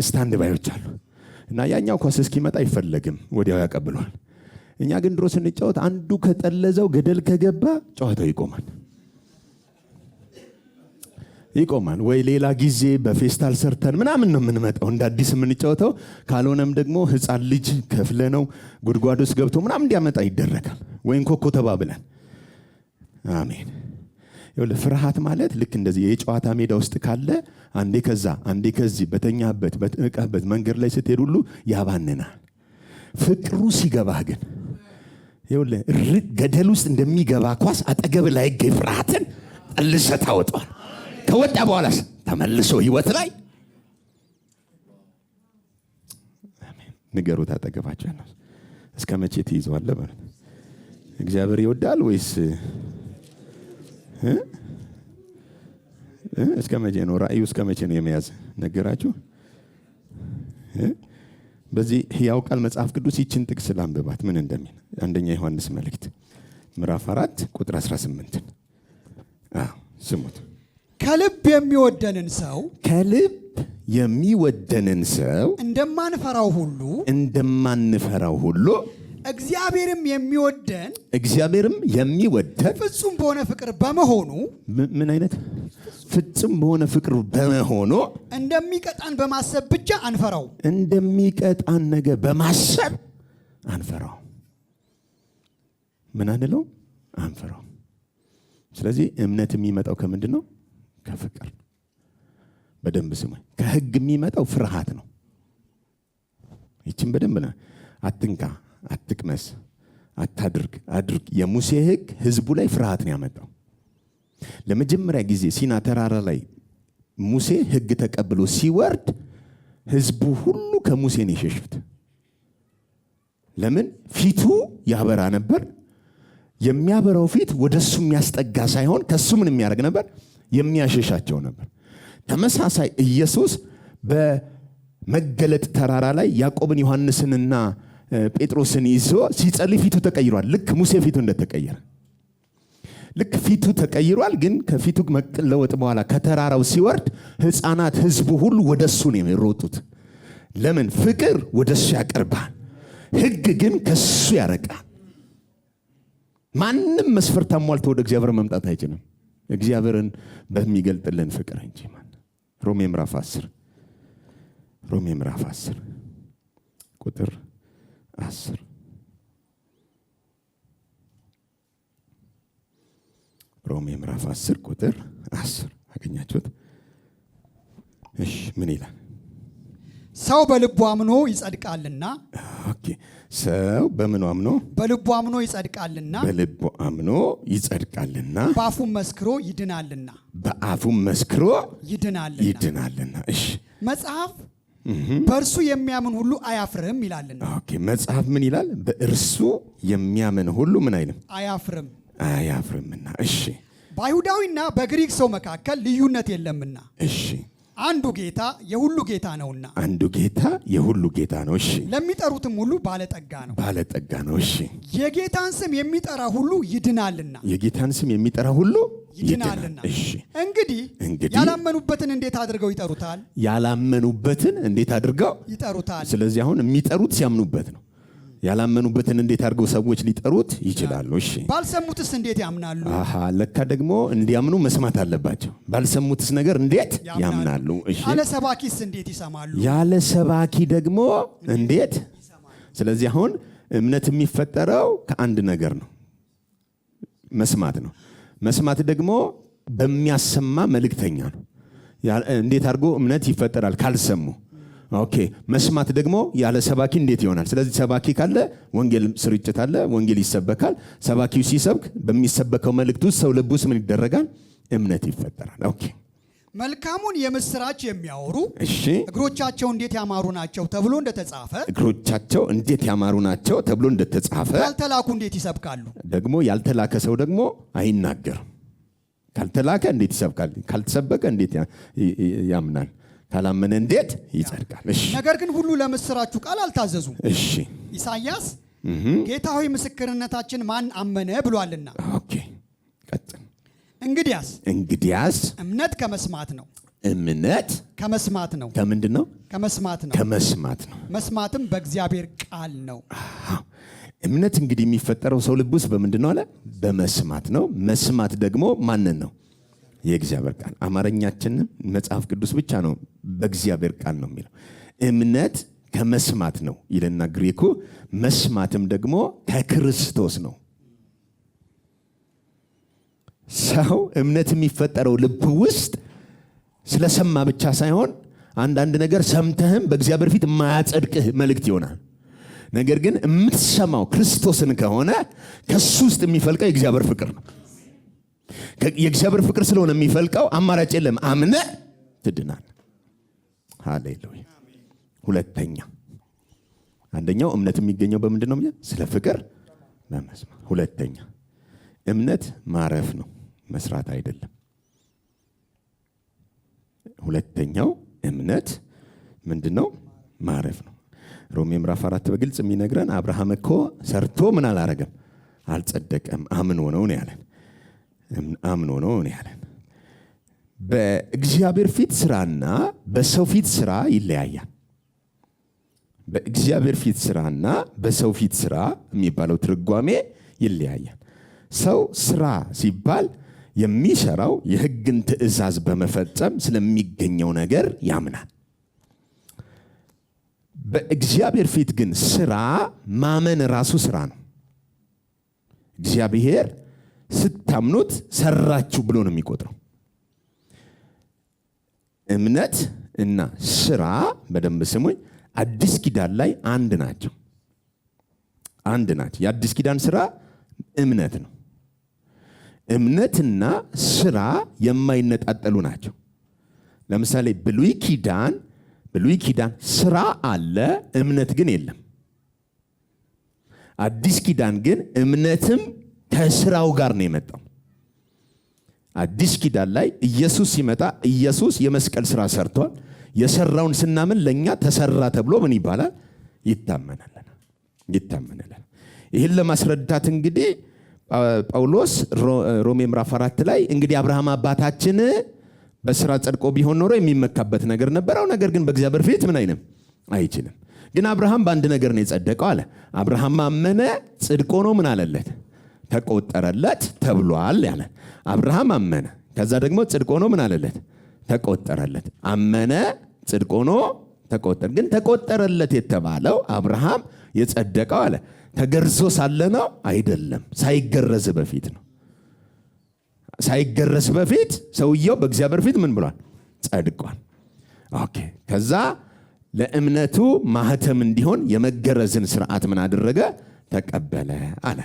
ስታንድ ባዮች አሉ። እና ያኛው ኳስ እስኪመጣ አይፈለግም፣ ወዲያው ያቀብለዋል። እኛ ግን ድሮ ስንጫወት አንዱ ከጠለዘው ገደል ከገባ ጨዋታው ይቆማል። ወይ ሌላ ጊዜ በፌስታል ሰርተን ምናምን ነው የምንመጣው እንደ አዲስ የምንጫወተው። ካልሆነም ደግሞ ህፃን ልጅ ከፍለ ነው ጉድጓድ ውስጥ ገብቶ ምናምን እንዲያመጣ ይደረጋል። ወይም ኮኮ ተባብለን አሜን። ይኸውልህ ፍርሃት ማለት ልክ እንደዚህ የጨዋታ ሜዳ ውስጥ ካለ አንዴ ከዛ አንዴ ከዚህ በተኛበት በተነቃበት መንገድ ላይ ስትሄድ ሁሉ ያባንናል። ፍቅሩ ሲገባህ ግን ይኸውልህ ገደል ውስጥ እንደሚገባ ኳስ አጠገብ ላይ ገይ ፍርሃትን ጠልሰህ ታወጣዋል። ከወጣ በኋላስ ተመልሶ ህይወት ላይ አሜን። ንገሩት አጠገባችሁ ያለው እስከ መቼ ትይዘዋለህ ማለት እግዚአብሔር ይወዳል ወይስ እስከ መቼ ነው? ራእዩ እስከ መቼ ነው የመያዝ ነገራችሁ? በዚህ ሕያው ቃል መጽሐፍ ቅዱስ ይችን ጥቅስ ላንብባት ምን እንደሚል አንደኛ ዮሐንስ መልእክት ምዕራፍ 4 ቁጥር 18 ስሙት። ከልብ የሚወደንን ሰው እንደማንፈራው ሁሉ እግዚአብሔርም የሚወደን ፍጹም በሆነ ፍቅር በመሆኑ ምን አይነት ፍጹም በሆነ ፍቅር በመሆኑ እንደሚቀጣን በማሰብ ብቻ አንፈራው። እንደሚቀጣን ነገር በማሰብ አንፈራው። ምን አንለው? አንፈራው። ስለዚህ እምነት የሚመጣው ከምንድን ነው? ከፍቅር። በደንብ ስሙ። ከህግ የሚመጣው ፍርሃት ነው። ይችን በደንብ ነው። አትንካ፣ አትቅመስ፣ አታድርግ፣ አድርግ። የሙሴ ህግ ህዝቡ ላይ ፍርሃት ነው ያመጣው። ለመጀመሪያ ጊዜ ሲና ተራራ ላይ ሙሴ ህግ ተቀብሎ ሲወርድ ህዝቡ ሁሉ ከሙሴ ነው የሸሹት። ለምን? ፊቱ ያበራ ነበር። የሚያበራው ፊት ወደሱ የሚያስጠጋ ሳይሆን ከሱ ምን የሚያደርግ ነበር? የሚያሸሻቸው ነበር። ተመሳሳይ ኢየሱስ በመገለጥ ተራራ ላይ ያዕቆብን ዮሐንስንና ጴጥሮስን ይዞ ሲጸልይ ፊቱ ተቀይሯል። ልክ ሙሴ ፊቱ እንደተቀየረ ልክ ፊቱ ተቀይሯል። ግን ከፊቱ መለወጥ በኋላ ከተራራው ሲወርድ ህፃናት ህዝቡ ሁሉ ወደሱ ነው የሚሮጡት። ለምን? ፍቅር ወደሱ ያቀርባል፣ ህግ ግን ከሱ ያረቃል። ማንም መስፈርት አሟልቶ ወደ እግዚአብሔር መምጣት አይችልም፣ እግዚአብሔርን በሚገልጥልን ፍቅር እንጂ። ሮሜ ምዕራፍ 10 ቁጥር 10 ሮሜ ምዕራፍ 10 ቁጥር 10 አገኛችሁት? እሺ ምን ይላል? ሰው በልቡ አምኖ ይጸድቃልና። ኦኬ ሰው በምኑ አምኖ? በልቡ አምኖ ይጸድቃልና። በልቡ አምኖ ይጸድቃልና። በአፉም መስክሮ ይድናልና። በአፉም መስክሮ ይድናልና። እሺ በእርሱ የሚያምን ሁሉ አያፍርም ይላልና። ኦኬ መጽሐፍ ምን ይላል? በእርሱ የሚያምን ሁሉ ምን አይልም? አያፍርምና። እሺ በአይሁዳዊና በግሪክ ሰው መካከል ልዩነት የለምና። እሺ አንዱ ጌታ የሁሉ ጌታ ነውና። አንዱ ጌታ የሁሉ ጌታ ነው። እሺ ለሚጠሩትም ሁሉ ባለጠጋ ነው። እሺ የጌታን ስም የሚጠራ ሁሉ ይድናልና። የጌታን ስም የሚጠራ ሁሉ ይድናልና። እሺ እንግዲህ ያላመኑበትን እንዴት አድርገው ይጠሩታል? ያላመኑበትን እንዴት አድርገው ይጠሩታል? ስለዚህ አሁን የሚጠሩት ሲያምኑበት ነው። ያላመኑበትን እንዴት አድርገው ሰዎች ሊጠሩት ይችላሉ? እሺ ባልሰሙትስ እንዴት ያምናሉ? ለካ ደግሞ እንዲያምኑ መስማት አለባቸው። ባልሰሙትስ ነገር እንዴት ያምናሉ? እሺ ያለ ሰባኪስ እንዴት ይሰማሉ? ያለ ሰባኪ ደግሞ እንዴት? ስለዚህ አሁን እምነት የሚፈጠረው ከአንድ ነገር ነው፣ መስማት ነው። መስማት ደግሞ በሚያሰማ መልእክተኛ ነው። እንዴት አድርጎ እምነት ይፈጠራል? ካልሰሙ። ኦኬ መስማት ደግሞ ያለ ሰባኪ እንዴት ይሆናል? ስለዚህ ሰባኪ ካለ ወንጌል ስርጭት አለ፣ ወንጌል ይሰበካል። ሰባኪው ሲሰብክ በሚሰበከው መልእክት ውስጥ ሰው ልብ ውስጥ ምን ይደረጋል? እምነት ይፈጠራል። ኦኬ መልካሙን የምስራች የሚያወሩ እሺ እግሮቻቸው እንዴት ያማሩ ናቸው ተብሎ እንደተጻፈ፣ እግሮቻቸው እንዴት ያማሩ ናቸው ተብሎ እንደተጻፈ፣ ያልተላኩ እንዴት ይሰብካሉ? ደግሞ ያልተላከ ሰው ደግሞ አይናገርም። ካልተላከ እንዴት ይሰብካል? ካልተሰበከ እንዴት ያምናል? ካላመነ እንዴት ይጸድቃል? እሺ ነገር ግን ሁሉ ለምስራቹ ቃል አልታዘዙም። እሺ ኢሳይያስ ጌታ ሆይ ምስክርነታችን ማን አመነ ብሏልና። ኦኬ ቀጥል። እንግዲያስ እምነት ከመስማት ነው። እምነት ከመስማት ነው። ከምንድን ነው? ከመስማት ነው። ከመስማት ነው። መስማትም በእግዚአብሔር ቃል ነው። እምነት እንግዲህ የሚፈጠረው ሰው ልብ ውስጥ በምንድን ነው አለ? በመስማት ነው። መስማት ደግሞ ማንን ነው? የእግዚአብሔር ቃል። አማርኛችንን መጽሐፍ ቅዱስ ብቻ ነው በእግዚአብሔር ቃል ነው የሚለው። እምነት ከመስማት ነው ይልና ግሪኩ፣ መስማትም ደግሞ ከክርስቶስ ነው። ሰው እምነት የሚፈጠረው ልብ ውስጥ ስለሰማ ብቻ ሳይሆን አንዳንድ ነገር ሰምተህም በእግዚአብሔር ፊት የማያጸድቅህ መልእክት ይሆናል። ነገር ግን የምትሰማው ክርስቶስን ከሆነ ከሱ ውስጥ የሚፈልቀው የእግዚአብሔር ፍቅር ነው። የእግዚአብሔር ፍቅር ስለሆነ የሚፈልቀው አማራጭ የለም። አምነ ትድናል። ሃሌሉያ። ሁለተኛ፣ አንደኛው እምነት የሚገኘው በምንድን ነው? ስለ ፍቅር በመስማት። ሁለተኛ እምነት ማረፍ ነው፣ መስራት አይደለም። ሁለተኛው እምነት ምንድነው? ማረፍ ነው። ሮሜ ምዕራፍ 4 በግልጽ የሚነግረን አብርሃም እኮ ሰርቶ ምን አላረገም? አልጸደቀም፣ አምኖ ነው ያለን። አምኖ ነው ያለን። በእግዚአብሔር ፊት ስራና በሰው ፊት ስራ ይለያያል። በእግዚአብሔር ፊት ስራና በሰው ፊት ስራ የሚባለው ትርጓሜ ይለያያል። ሰው ስራ ሲባል የሚሰራው የሕግን ትእዛዝ በመፈጸም ስለሚገኘው ነገር ያምናል። በእግዚአብሔር ፊት ግን ስራ ማመን ራሱ ስራ ነው። እግዚአብሔር ስታምኑት ሰራችሁ ብሎ ነው የሚቆጥረው። እምነት እና ስራ በደንብ ስሙኝ፣ አዲስ ኪዳን ላይ አንድ ናቸው። የአዲስ ኪዳን ስራ እምነት ነው። እምነትና ስራ የማይነጣጠሉ ናቸው። ለምሳሌ ብሉይ ኪዳን ስራ አለ፣ እምነት ግን የለም። አዲስ ኪዳን ግን እምነትም ከስራው ጋር ነው የመጣው። አዲስ ኪዳን ላይ ኢየሱስ ሲመጣ ኢየሱስ የመስቀል ስራ ሰርቷል። የሰራውን ስናምን ለኛ ተሰራ ተብሎ ምን ይባላል? ይታመናል። ይህን ለማስረዳት እንግዲህ ጳውሎስ ሮሜ ምዕራፍ 4 ላይ እንግዲህ አብርሃም አባታችን በስራ ጸድቆ ቢሆን ኖሮ የሚመካበት ነገር ነበረው። ነገር ግን በእግዚአብሔር ፊት ምን አይችልም። ግን አብርሃም በአንድ ነገር ነው የጸደቀው አለ። አብርሃም አመነ፣ ጽድቆ ነው ምን አለለት? ተቆጠረለት ተብሏል ያለ። አብርሃም አመነ፣ ከዛ ደግሞ ጽድቆ ነው ምን አለለት? ተቆጠረለት። አመነ፣ ጽድቆ ነው ተቆጠረ። ግን ተቆጠረለት የተባለው አብርሃም የጸደቀው አለ ተገርዞ ሳለ ነው አይደለም፣ ሳይገረዝ በፊት ነው። ሳይገረዝ በፊት ሰውየው በእግዚአብሔር ፊት ምን ብሏል? ጸድቋል። ኦኬ። ከዛ ለእምነቱ ማህተም እንዲሆን የመገረዝን ስርዓት ምን አደረገ? ተቀበለ አለ።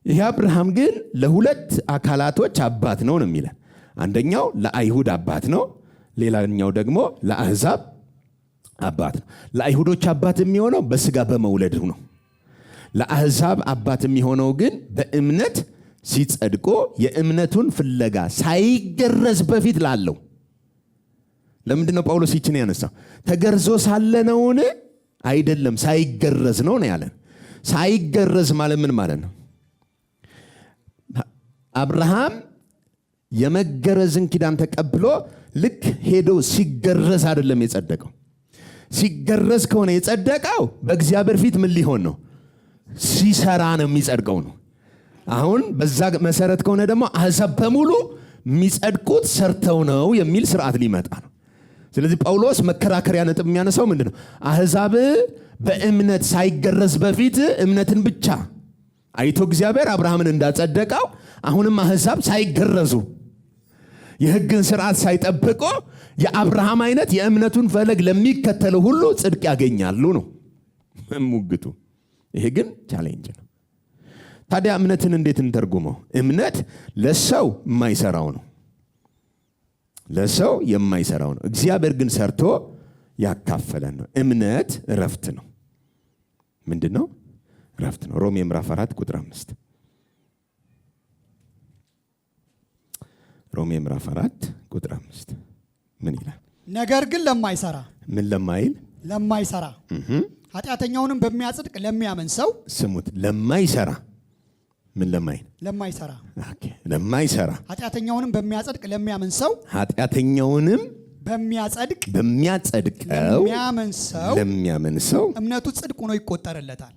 ይህ አብርሃም ግን ለሁለት አካላቶች አባት ነው የሚለን። አንደኛው ለአይሁድ አባት ነው፣ ሌላኛው ደግሞ ለአሕዛብ አባት ነው። ለአይሁዶች አባት የሚሆነው በስጋ በመውለድ ነው። ለአሕዛብ አባት የሚሆነው ግን በእምነት ሲጸድቆ የእምነቱን ፍለጋ ሳይገረዝ በፊት ላለው። ለምንድነው ጳውሎስ ይችን ያነሳው? ተገርዞ ሳለ ነውን? አይደለም፣ ሳይገረዝ ነው ያለን። ሳይገረዝ ማለት ምን ማለት ነው? አብርሃም የመገረዝን ኪዳን ተቀብሎ ልክ ሄዶ ሲገረዝ አይደለም የጸደቀው። ሲገረዝ ከሆነ የጸደቀው በእግዚአብሔር ፊት ምን ሊሆን ነው? ሲሰራ ነው የሚጸድቀው ነው። አሁን በዛ መሰረት ከሆነ ደግሞ አሕዛብ በሙሉ የሚጸድቁት ሰርተው ነው የሚል ስርዓት ሊመጣ ነው። ስለዚህ ጳውሎስ መከራከሪያ ነጥብ የሚያነሳው ምንድነው? አሕዛብ በእምነት ሳይገረዝ በፊት እምነትን ብቻ አይቶ እግዚአብሔር አብርሃምን እንዳጸደቀው አሁንም አሕዛብ ሳይገረዙ የሕግን ስርዓት ሳይጠብቁ የአብርሃም አይነት የእምነቱን ፈለግ ለሚከተሉ ሁሉ ጽድቅ ያገኛሉ ነው ሙግቱ። ይሄ ግን ቻሌንጅ ነው። ታዲያ እምነትን እንዴት እንተርጉመው? እምነት ለሰው የማይሰራው ነው። ለሰው የማይሰራው ነው። እግዚአብሔር ግን ሰርቶ ያካፈለን ነው። እምነት እረፍት ነው። ምንድን ነው? እረፍት ነው። ሮሜ ምዕራፍ 4 ቁጥር 5 ሮሜ ምዕራፍ 4 ቁጥር 5 ምን ይላል? ነገር ግን ለማይሰራ ምን ለማይል? ለማይሰራ ኃጢአተኛውንም በሚያጽድቅ ለሚያምን ሰው። ስሙት፣ ለማይሰራ ምን ለማይል? ለማይሰራ። ኦኬ፣ ለማይሰራ ኃጢአተኛውንም በሚያጽድቅ ለሚያምን ሰው። ኃጢአተኛውንም በሚያጸድቀው ለሚያምን ሰው እምነቱ ጽድቅ ሆኖ ይቆጠርለታል።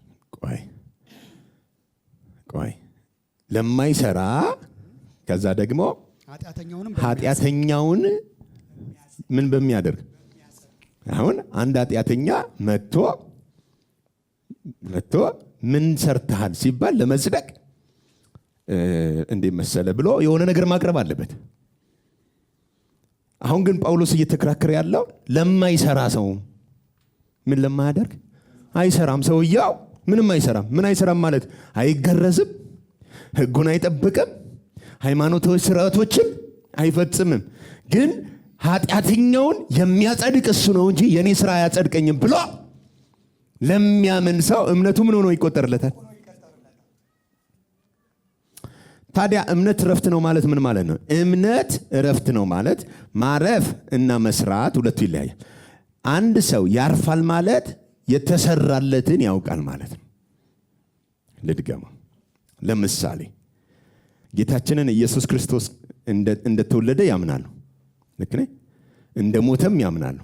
ቆይ ለማይሰራ ከዛ ደግሞ ኃጢአተኛውን ምን በሚያደርግ? አሁን አንድ ኃጢአተኛ መጥቶ ምን ሰርተሃል ሲባል ለመጽደቅ እንዴት መሰለ ብሎ የሆነ ነገር ማቅረብ አለበት። አሁን ግን ጳውሎስ እየተከራከረ ያለው ለማይሰራ ሰው ምን ለማያደርግ? አይሰራም። ሰውየው ምንም አይሰራም። ምን አይሰራም ማለት? አይገረዝም፣ ሕጉን አይጠብቅም፣ ሃይማኖታዊ ስርዓቶችን አይፈጽምም። ግን ኃጢአተኛውን የሚያጸድቅ እሱ ነው እንጂ የኔ ስራ አያጸድቀኝም ብሎ ለሚያምን ሰው እምነቱ ምን ሆኖ ይቆጠርለታል? ታዲያ እምነት እረፍት ነው ማለት ምን ማለት ነው? እምነት እረፍት ነው ማለት ማረፍ እና መስራት ሁለቱ ይለያያል። አንድ ሰው ያርፋል ማለት የተሰራለትን ያውቃል ማለት ነው። ልድገመው። ለምሳሌ ጌታችንን ኢየሱስ ክርስቶስ እንደተወለደ ያምናሉ። ልክ ነኝ? እንደሞተም ያምናሉ።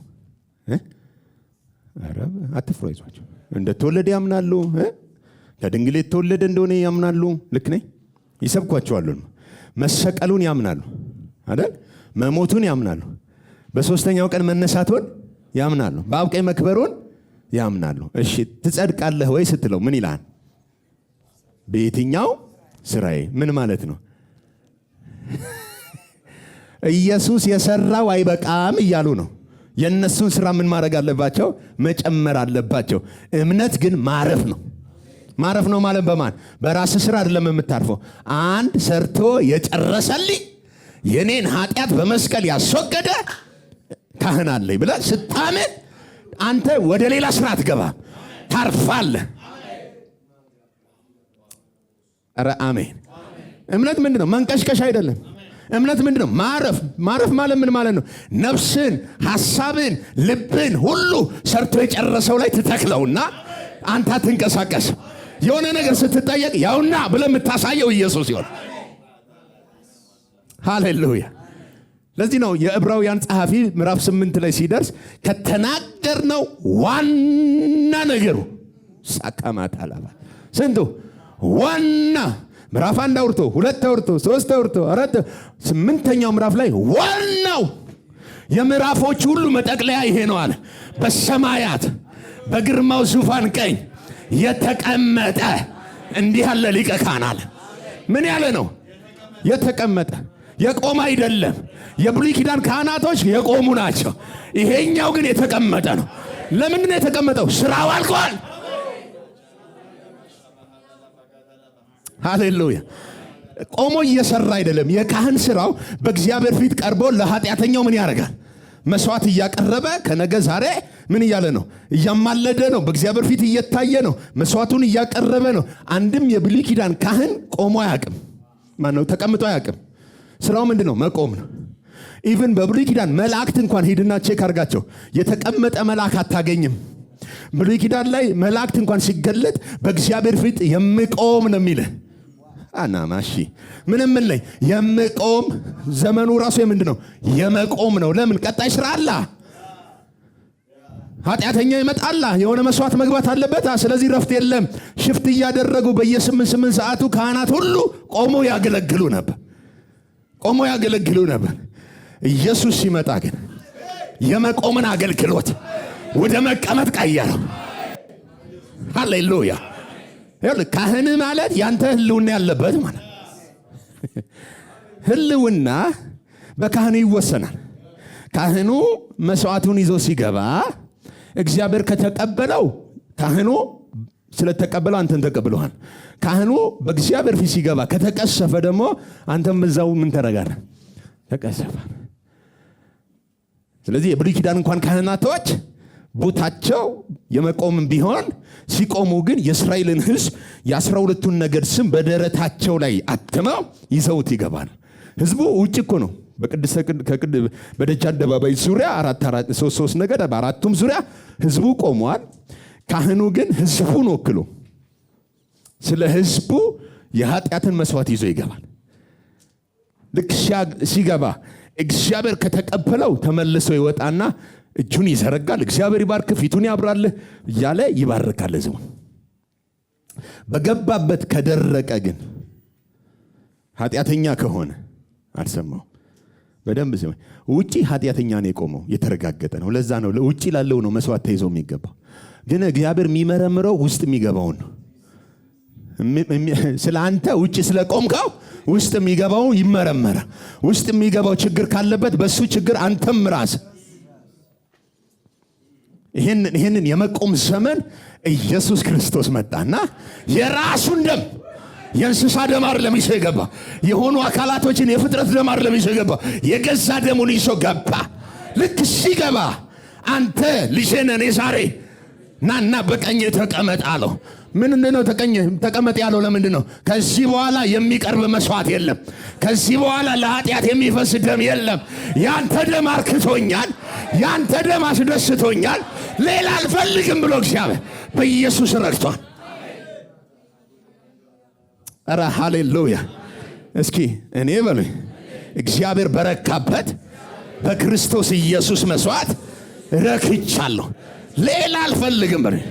አረብ አትፍሩ፣ አይዟቸው። እንደተወለደ ያምናሉ። ከድንግል የተወለደ እንደሆነ ያምናሉ። ልክ ነኝ? ይሰብኳቸዋል። መሰቀሉን ያምናሉ አይደል? መሞቱን ያምናሉ። በሶስተኛው ቀን መነሳቱን ያምናሉ። በአብ ቀኝ መክበሩን ያምናሉ። እሺ ትጸድቃለህ ወይ ስትለው ምን ይላል? በየትኛው ስራዬ? ምን ማለት ነው? ኢየሱስ የሰራው አይበቃም እያሉ ነው። የእነሱን ስራ ምን ማድረግ አለባቸው? መጨመር አለባቸው። እምነት ግን ማረፍ ነው። ማረፍ ነው ማለት በማን? በራስ ስራ አይደለም የምታርፈው። አንድ ሰርቶ የጨረሰልኝ የኔን ኃጢአት በመስቀል ያስወገደ ካህን አለኝ ብለህ ስታምን አንተ ወደ ሌላ ስራ አትገባም፣ ታርፋለህ። ኧረ አሜን። እምነት ምንድን ነው? መንቀሽቀሽ አይደለም። እምነት ምንድን ነው? ማረፍ። ማረፍ ማለት ምን ማለት ነው? ነፍስን፣ ሐሳብን፣ ልብን ሁሉ ሰርቶ የጨረሰው ላይ ትተክለውና አንተ አትንቀሳቀስ። የሆነ ነገር ስትጠየቅ ያውና ብለህ የምታሳየው ኢየሱስ ይሆን። ሃሌሉያ። ለዚህ ነው የዕብራውያን ጸሐፊ ምዕራፍ 8 ላይ ሲደርስ ከተናገርነው ዋና ነገሩ ሳካማት አላባ ስንቱ ዋና ምዕራፍ 1 አውርቶ 2 አውርቶ 3 አውርቶ 4 8ኛው ምዕራፍ ላይ ዋናው የምዕራፎች ሁሉ መጠቅለያ ይሄ ነው አለ። በሰማያት በግርማው ዙፋን ቀኝ የተቀመጠ እንዲህ ያለ ሊቀ ካህን አለ። ምን ያለ ነው? የተቀመጠ፣ የቆመ አይደለም። የብሉይ ኪዳን ካህናቶች የቆሙ ናቸው። ይሄኛው ግን የተቀመጠ ነው። ለምንድን ነው የተቀመጠው? ስራው አልቋል። ሃሌሉያ። ቆሞ እየሰራ አይደለም። የካህን ስራው በእግዚአብሔር ፊት ቀርቦ ለኃጢአተኛው ምን ያደርጋል? መስዋዕት እያቀረበ ከነገ ዛሬ ምን እያለ ነው? እያማለደ ነው። በእግዚአብሔር ፊት እየታየ ነው። መስዋዕቱን እያቀረበ ነው። አንድም የብሉይ ኪዳን ካህን ቆሞ አያውቅም። ማነው ተቀምጦ አያውቅም። ስራው ምንድን ነው? መቆም ነው። ኢቭን በብሉይ ኪዳን መላእክት እንኳን ሂድና ቼክ አድርጋቸው፣ የተቀመጠ መልአክ አታገኝም። ብሉይ ኪዳን ላይ መላእክት እንኳን ሲገለጥ በእግዚአብሔር ፊት የምቆም ነው የሚልህ። አናማሺ ምንም ምን ላይ የምቆም ዘመኑ ራሱ የምንድን ነው? የመቆም ነው። ለምን? ቀጣይ ስራ አለ። ኃጢአተኛ ይመጣላ፣ የሆነ መስዋዕት መግባት አለበት። ስለዚህ ረፍት የለም። ሽፍት እያደረጉ በየ8 ሰዓቱ ካህናት ሁሉ ቆሞ ያገለግሉ ነበር። ኢየሱስ ሲመጣ ግን የመቆምን አገልግሎት ወደ መቀመጥ ቀየረው። ሃሌሉያ። ካህን ማለት ያንተ ህልውና ያለበት ማለት። ህልውና በካህኑ ይወሰናል። ካህኑ መስዋዕቱን ይዞ ሲገባ እግዚአብሔር ከተቀበለው ካህኑ ስለተቀበለው አንተን ተቀብለዋል። ካህኑ በእግዚአብሔር ፊት ሲገባ ከተቀሰፈ ደግሞ አንተም በዛው ምን ተረጋለህ? ተቀሰፈ። ስለዚህ የብሉይ ኪዳን እንኳን ካህናቶች ቦታቸው የመቆም ቢሆን ሲቆሙ ግን የእስራኤልን ሕዝብ የ12ቱን ነገድ ስም በደረታቸው ላይ አትመው ይዘውት ይገባል። ሕዝቡ ውጭ እኮ ነው። በደጅ አደባባይ ዙሪያ ሶስት ነገድ በአራቱም ዙሪያ ሕዝቡ ቆሟል። ካህኑ ግን ሕዝቡን ወክሎ ስለ ሕዝቡ የኃጢአትን መስዋዕት ይዞ ይገባል። ልክ ሲገባ እግዚአብሔር ከተቀበለው ተመልሶ ይወጣና እጁን ይዘረጋል። እግዚአብሔር ይባርክ፣ ፊቱን ያብራልህ እያለ ይባርካል ሕዝቡን። በገባበት ከደረቀ ግን ኃጢአተኛ ከሆነ አልሰማው። በደንብ ሲሆን ውጪ ኃጢአተኛ ነው የቆመው፣ የተረጋገጠ ነው። ለዛ ነው ውጪ ላለው ነው መስዋዕት ተይዞ የሚገባው። ግን እግዚአብሔር የሚመረምረው ውስጥ የሚገባውን ነው። ስለ አንተ ውጪ ስለቆምከው ውስጥ የሚገባው ይመረመራል። ውስጥ የሚገባው ችግር ካለበት በሱ ችግር አንተም ራስ ይሄንን የመቆም ዘመን ኢየሱስ ክርስቶስ መጣና የራሱን ደም የእንስሳ ደም አይደለም ይዞ ገባ። የሆኑ አካላቶችን የፍጥረት ደም አይደለም ይዞ ገባ። የገዛ ደሙን ይዞ ገባ። ልክ ሲገባ አንተ ልጄ ነህ ዛሬ ናና በቀኝ ተቀመጥ አለው። ምንድነው ተቀመጥ ያለው? ለምንድን ነው? ከዚህ በኋላ የሚቀርብ መስዋዕት የለም። ከዚህ በኋላ ለኃጢአት የሚፈስ ደም የለም። ያንተ ደም አርክቶኛል፣ ያንተ ደም አስደስቶኛል፣ ሌላ አልፈልግም ብሎ እግዚአብሔር በኢየሱስ ረክቷል። ኧረ ሃሌሉያ! እስኪ እኔ በሉኝ እግዚአብሔር በረካበት በክርስቶስ ኢየሱስ መስዋዕት ረክቻለሁ፣ ሌላ አልፈልግም በሉኝ።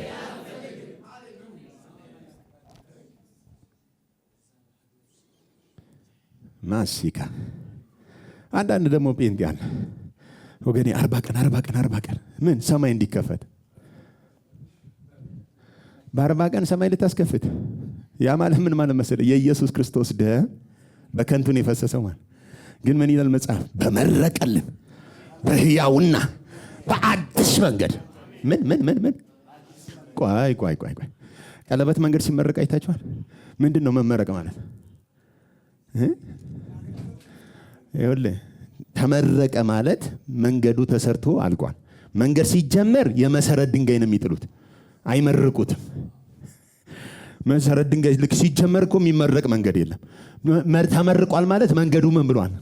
ማሲካ አንዳንድ ደግሞ ጴንጤ አለ ወገኔ 40 ቀን ምን ሰማይ እንዲከፈት በ40 ቀን ሰማይ ልታስከፍት። ያ ማለት ምን ማለት መሰለህ? የኢየሱስ ክርስቶስ ደም በከንቱን የፈሰሰው ማለት ግን ምን ይላል መጽሐፍ? በመረቀልን በሕያውና በአዲስ መንገድ ምን ቆይ ቀለበት መንገድ ሲመረቅ አይታችኋል? ምንድነው መመረቅ ማለት? ይኸውልህ ተመረቀ ማለት መንገዱ ተሰርቶ አልቋል። መንገድ ሲጀመር የመሰረት ድንጋይ ነው የሚጥሉት፣ አይመርቁትም። መሰረት ድንጋይ ልክ ሲጀመር እኮ የሚመረቅ መንገድ የለም። ተመርቋል ማለት መንገዱ ምን ብሏል?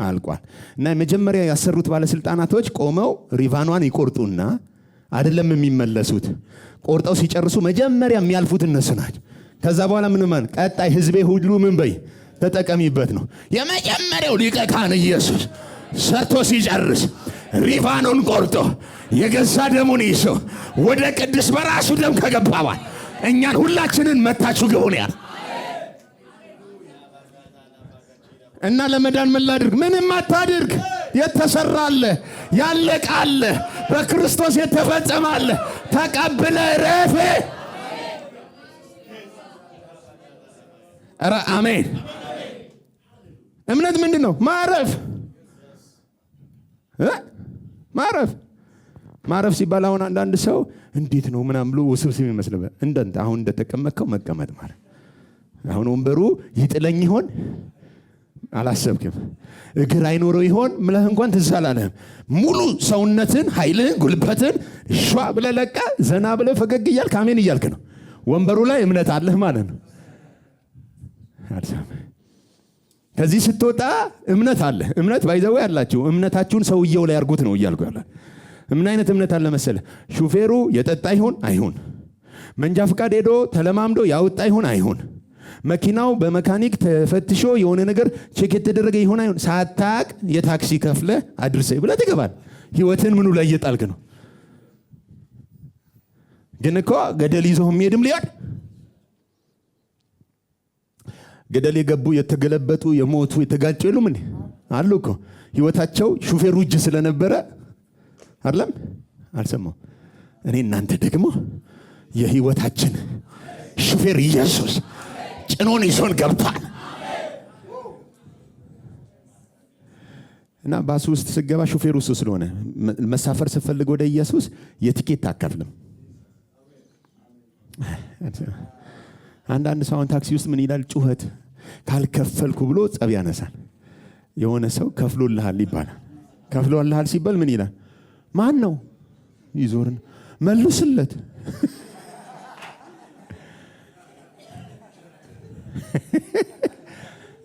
አልቋል። እና መጀመሪያ ያሰሩት ባለስልጣናቶች ቆመው ሪቫኗን ይቆርጡና አይደለም የሚመለሱት። ቆርጠው ሲጨርሱ መጀመሪያ የሚያልፉት እነሱ ናቸው። ከዛ በኋላ ምን ማለት ቀጣይ ህዝቤ ሁሉ ምን በይ ተጠቀሚበት ነው። የመጀመሪያው ሊቀ ካህን ኢየሱስ ሰርቶ ሲጨርስ ሪቫኑን ቆርጦ የገዛ ደሙን ይዞ ወደ ቅድስ በራሱ ደም ከገባባል እኛን ሁላችንን መታችሁ ግቡን ያለ እና ለመዳን ምን ላድርግ? ምንም አታድርግ። የተሰራለ ያለቃለ በክርስቶስ የተፈጸማለ ተቀብለ ረፍ። ኧረ አሜን። እምነት ምንድን ነው? ማረፍ ሲባል አሁን አንዳንድ ሰው እንዴት ነው ምናምን ብሎ ውስብስብ ይመስልበት። አሁን እንደተቀመጥከው መቀመጥ ማለት አሁን ወንበሩ ይጥለኝ ይሆን አላሰብክም። እግር አይኖረው ይሆን ምለህ እንኳን ትዝ አላለህም። ሙሉ ሰውነትን፣ ኃይልህን፣ ጉልበትን ሸዋ ብለህ ለቃ ዘና ብለህ ፈገግ እያልክ አሜን እያልክ ነው። ወንበሩ ላይ እምነት አለህ ማለት ነው። ከዚህ ስትወጣ እምነት አለ። እምነት ባይዘው ያላችሁ እምነታችሁን ሰውየው ላይ አርጉት ነው እያልኩ ያለ። ምን አይነት እምነት አለ መሰለ? ሹፌሩ የጠጣ ይሆን አይሆን፣ መንጃ ፍቃድ ሄዶ ተለማምዶ ያወጣ ይሆን አይሆን፣ መኪናው በመካኒክ ተፈትሾ የሆነ ነገር ቼክ የተደረገ ይሆን አይሆን፣ ሳታቅ የታክሲ ከፍለ አድርሰ ብለህ ትገባል። ህይወትን ምኑ ላይ እየጣልክ ነው? ግን እኮ ገደል ይዞ የሚሄድም ሊያድ ገደል የገቡ የተገለበጡ የሞቱ የተጋጩ የሉም እንዴ? አሉ እኮ። ህይወታቸው ሹፌሩ እጅ ስለነበረ አይደለም አልሰማው። እኔ እናንተ ደግሞ የህይወታችን ሹፌር ኢየሱስ ጭኖን ይዞን ገብቷል። እና ባሱ ውስጥ ስገባ ሹፌሩ እሱ ስለሆነ መሳፈር ስፈልግ ወደ ኢየሱስ የቲኬት አከፍልም። አንዳንድ ሰው አሁን ታክሲ ውስጥ ምን ይላል? ጩኸት ካልከፈልኩ ብሎ ጸብ ያነሳል። የሆነ ሰው ከፍሎልሃል ይባላል። ከፍሎልሃል ሲባል ምን ይላል? ማን ነው? ይዞርን መልስለት።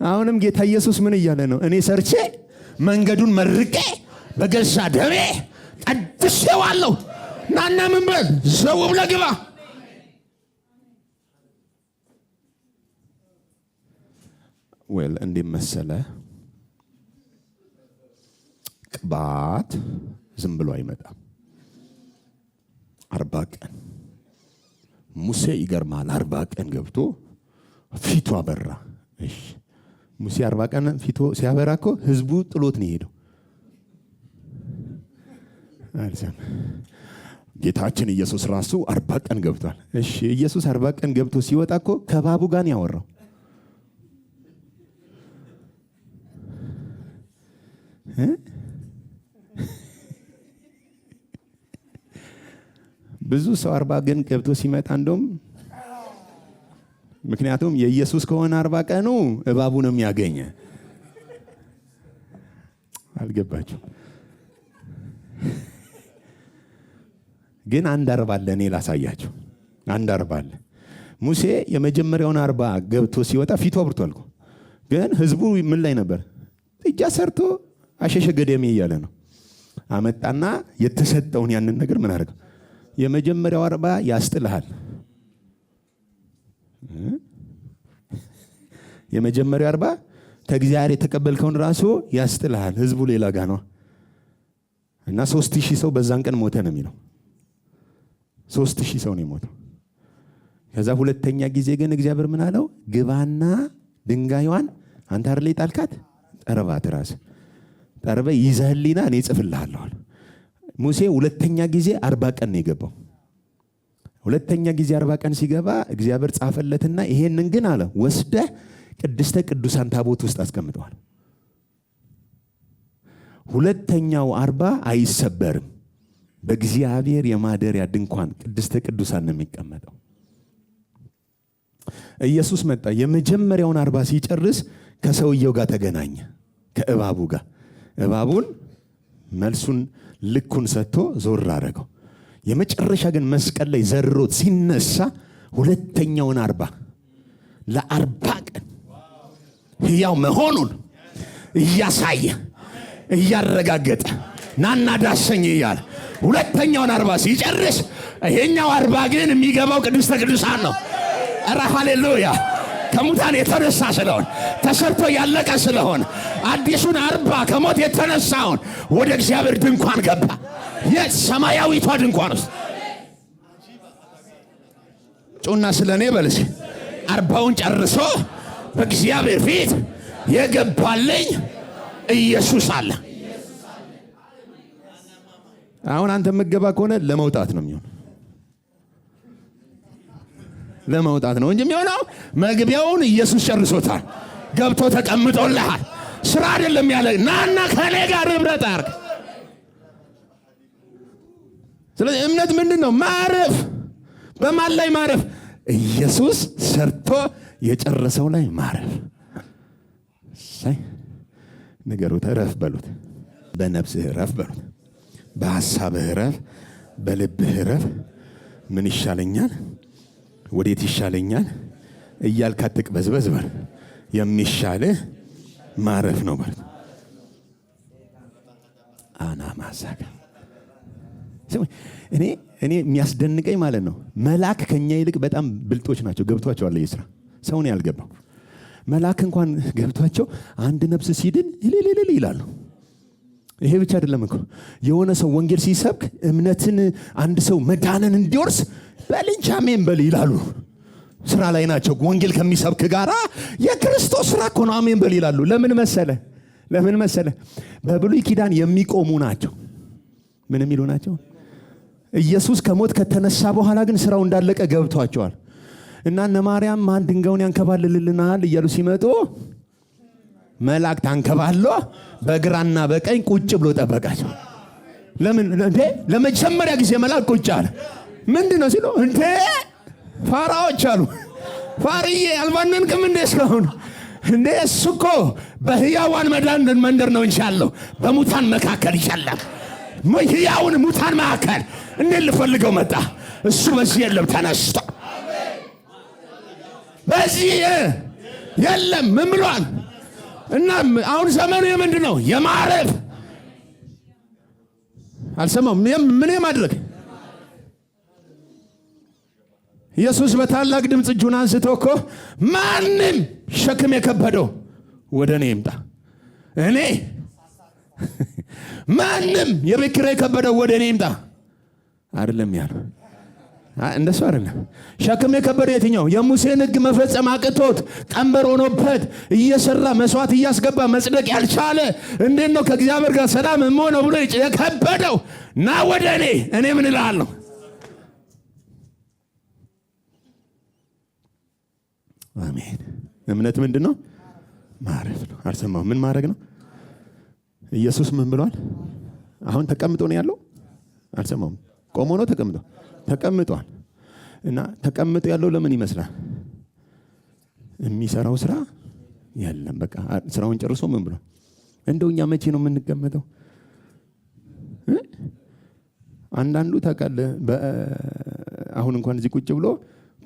አሁንም ጌታ ኢየሱስ ምን እያለ ነው? እኔ ሰርቼ መንገዱን መርቄ በገዛ ደሜ ቀድሼዋለሁ። ናና ምን በል ዘው ብለህ ግባ። ወል እንዴ መሰለ ቅባት ዝም ብሎ አይመጣም። 40 ቀን ሙሴ ይገርማል። 40 ቀን ገብቶ ፊቱ አበራ። እሺ ሙሴ 40 ቀን ፊቱ ሲያበራ እኮ ህዝቡ ጥሎት ነው ሄደው። አልሰም ጌታችን ኢየሱስ ራሱ 40 ቀን ገብቷል። እሺ ኢየሱስ 40 ቀን ገብቶ ሲወጣ እኮ ከባቡ ጋር ያወራው ብዙ ሰው 40 ቀን ገብቶ ሲመጣ እንደውም ምክንያቱም የኢየሱስ ከሆነ 40 ቀኑ እባቡ ነው የሚያገኘ። አልገባችሁ? ግን አንድ 40 አለ። እኔ ላሳያችሁ። አንድ 40 አለ። ሙሴ የመጀመሪያውን 40 ገብቶ ሲወጣ ፊቱ አብርቷል። ግን ህዝቡ ምን ላይ ነበር? እጃ ሰርቶ አሸሸ ገደሜ እያለ ነው። አመጣና የተሰጠውን ያንን ነገር ምን አደረገው? የመጀመሪያው 40 ያስጥልሃል። የመጀመሪያው 40 ከእግዚአብሔር የተቀበልከውን ራሱ ያስጥልሃል። ህዝቡ ሌላ ጋር ነው። እና 3000 ሰው በዛን ቀን ሞተ ነው የሚለው። 3000 ሰው ነው የሞተው። ከዛ ሁለተኛ ጊዜ ግን እግዚአብሔር ምን አለው? ግባና ድንጋዩን አንተ አይደል ጣልካት፣ ጠረባት ራስ ጠርበ ይዘህልኝና እኔ ጽፍልሃለሁ። ሙሴ ሁለተኛ ጊዜ 40 ቀን ነው የገባው። ሁለተኛ ጊዜ 40 ቀን ሲገባ እግዚአብሔር ጻፈለትና ይሄንን ግን አለ ወስደህ ቅድስተ ቅዱሳን ታቦት ውስጥ አስቀምጠዋል። ሁለተኛው 40 አይሰበርም። በእግዚአብሔር የማደሪያ ድንኳን ቅድስተ ቅዱሳን ነው የሚቀመጠው። ኢየሱስ መጣ። የመጀመሪያውን 40 ሲጨርስ ከሰውየው ጋር ተገናኘ፣ ከእባቡ ጋር። እባቡን መልሱን ልኩን ሰጥቶ ዞር አደረገው። የመጨረሻ ግን መስቀል ላይ ዘሮት ሲነሳ ሁለተኛውን 40 ለ40 ቀን ሕያው መሆኑን እያሳየ እያረጋገጠ ናና ዳሰኝ እያለ ሁለተኛውን 40 ሲጨርስ ይሄኛው 40 ግን የሚገባው ቅድስተ ቅዱሳን ነው። ኧረ ሃሌሉያ! ከሙታን የተነሳ ስለሆነ ተሰርቶ ያለቀ ስለሆነ አዲሱን 40 ከሞት የተነሳውን ወደ እግዚአብሔር ድንኳን ገባ። የሰማያዊቷ ድንኳን ውስጥ ጩና ስለኔ በልስ 40ውን ጨርሶ በእግዚአብሔር ፊት የገባልኝ ኢየሱስ አለ። አሁን አንተ መገባ ከሆነ ለመውጣት ነው የሚሆነው። ለመውጣት ነው እንጂ የሚሆነው መግቢያውን ኢየሱስ ጨርሶታል። ገብቶ ተቀምጦልሃል። ስራ አይደለም ያለ ናና ከኔ ጋር ህብረት አድርግ። ስለዚህ እምነት ምንድን ነው? ማረፍ። በማን ላይ ማረፍ? ኢየሱስ ሰርቶ የጨረሰው ላይ ማረፍ። ንገሩት፣ እረፍ በሉት። በነፍስህ እረፍ በሉት። በሐሳብህ እረፍ፣ በልብህ እረፍ። ምን ይሻለኛል፣ ወዴት ይሻለኛል እያልክ አትቅበዝበዝ በል። የሚሻልህ ማረፍ ነው በል። አናማዛጋ እኔ የሚያስደንቀኝ ማለት ነው፣ መልአክ ከኛ ይልቅ በጣም ብልጦች ናቸው። ገብቷቸዋል ይስራ ሰውን ያልገባው መልአክ እንኳን ገብቷቸው አንድ ነፍስ ሲድን እልል ይላሉ። ይሄ ብቻ አይደለም እኮ የሆነ ሰው ወንጌል ሲሰብክ እምነትን አንድ ሰው መዳንን እንዲወርስ በልንቻ አሜን በል ይላሉ። ስራ ላይ ናቸው። ወንጌል ከሚሰብክ ጋራ የክርስቶስ ስራ እኮ ነው አሜን በል ይላሉ። ለምን መሰለ? በብሉይ ኪዳን የሚቆሙ ናቸው። ምን የሚሉ ናቸው? ኢየሱስ ከሞት ከተነሳ በኋላ ግን ስራው እንዳለቀ ገብቷቸዋል። እና እነ ማርያም ማን ድንጋዩን ያንከባልልልናል እያሉ ሲመጡ መላእክት አንከባሎ በግራና በቀኝ ቁጭ ብሎ ጠበቃቸው። ለምን እንዴ? ለመጀመሪያ ጊዜ መልአክ ቁጭ አለ። ምንድነው ሲሉ እንዴ ፋራዎች አሉ። ፋርዬ አልባነንክም እንዴ እስካሁን? እንዴ እሱ እኮ በሕያዋን መዳን መንደር ነው እንጂ ያለው በሙታን መካከል ይሻላል። ሕያውን ሙታን መካከል እንዴት ልፈልገው መጣ? እሱ በዚህ የለም ተነስቶ በዚህ የለም ምን ብሏል? እና አሁን ዘመኑ የምንድን ነው? የማረፍ አልሰማም። ምን ማድረግ? ኢየሱስ በታላቅ ድምፅ እጁን አንስቶ እኮ ማንም ሸክም የከበደው ወደ እኔ ይምጣ፣ እኔ ማንም የቤት ኪራይ የከበደው ወደ እኔ ይምጣ አይደለም ያለው። እንደሱ አይደለም። ሸክም የከበደው የትኛው? የሙሴን ሕግ መፈጸም አቅቶት ቀንበር ሆኖበት እየሰራ መስዋዕት እያስገባ መጽደቅ ያልቻለ እንዴት ነው ከእግዚአብሔር ጋር ሰላም ሆኖ ብሎ የከበደው ና ወደ እኔ ምን እልሃለሁ? አሜን። እምነት ምንድን ነው? ማረፍ ነው። አልሰማሁም። ምን ማድረግ ነው? ኢየሱስ ምን ብሏል? አሁን ተቀምጦ ነው ያለው? አልሰማሁም። ቆሞ ነው ተቀምጦ? ተቀምጧል። እና ተቀምጦ ያለው ለምን ይመስላል? የሚሰራው ስራ የለም። በቃ ስራውን ጨርሶ ምን ብሏል? እንደው እኛ መቼ ነው የምንቀመጠው? አንዳንዱ ታውቃለህ፣ አሁን እንኳን እዚህ ቁጭ ብሎ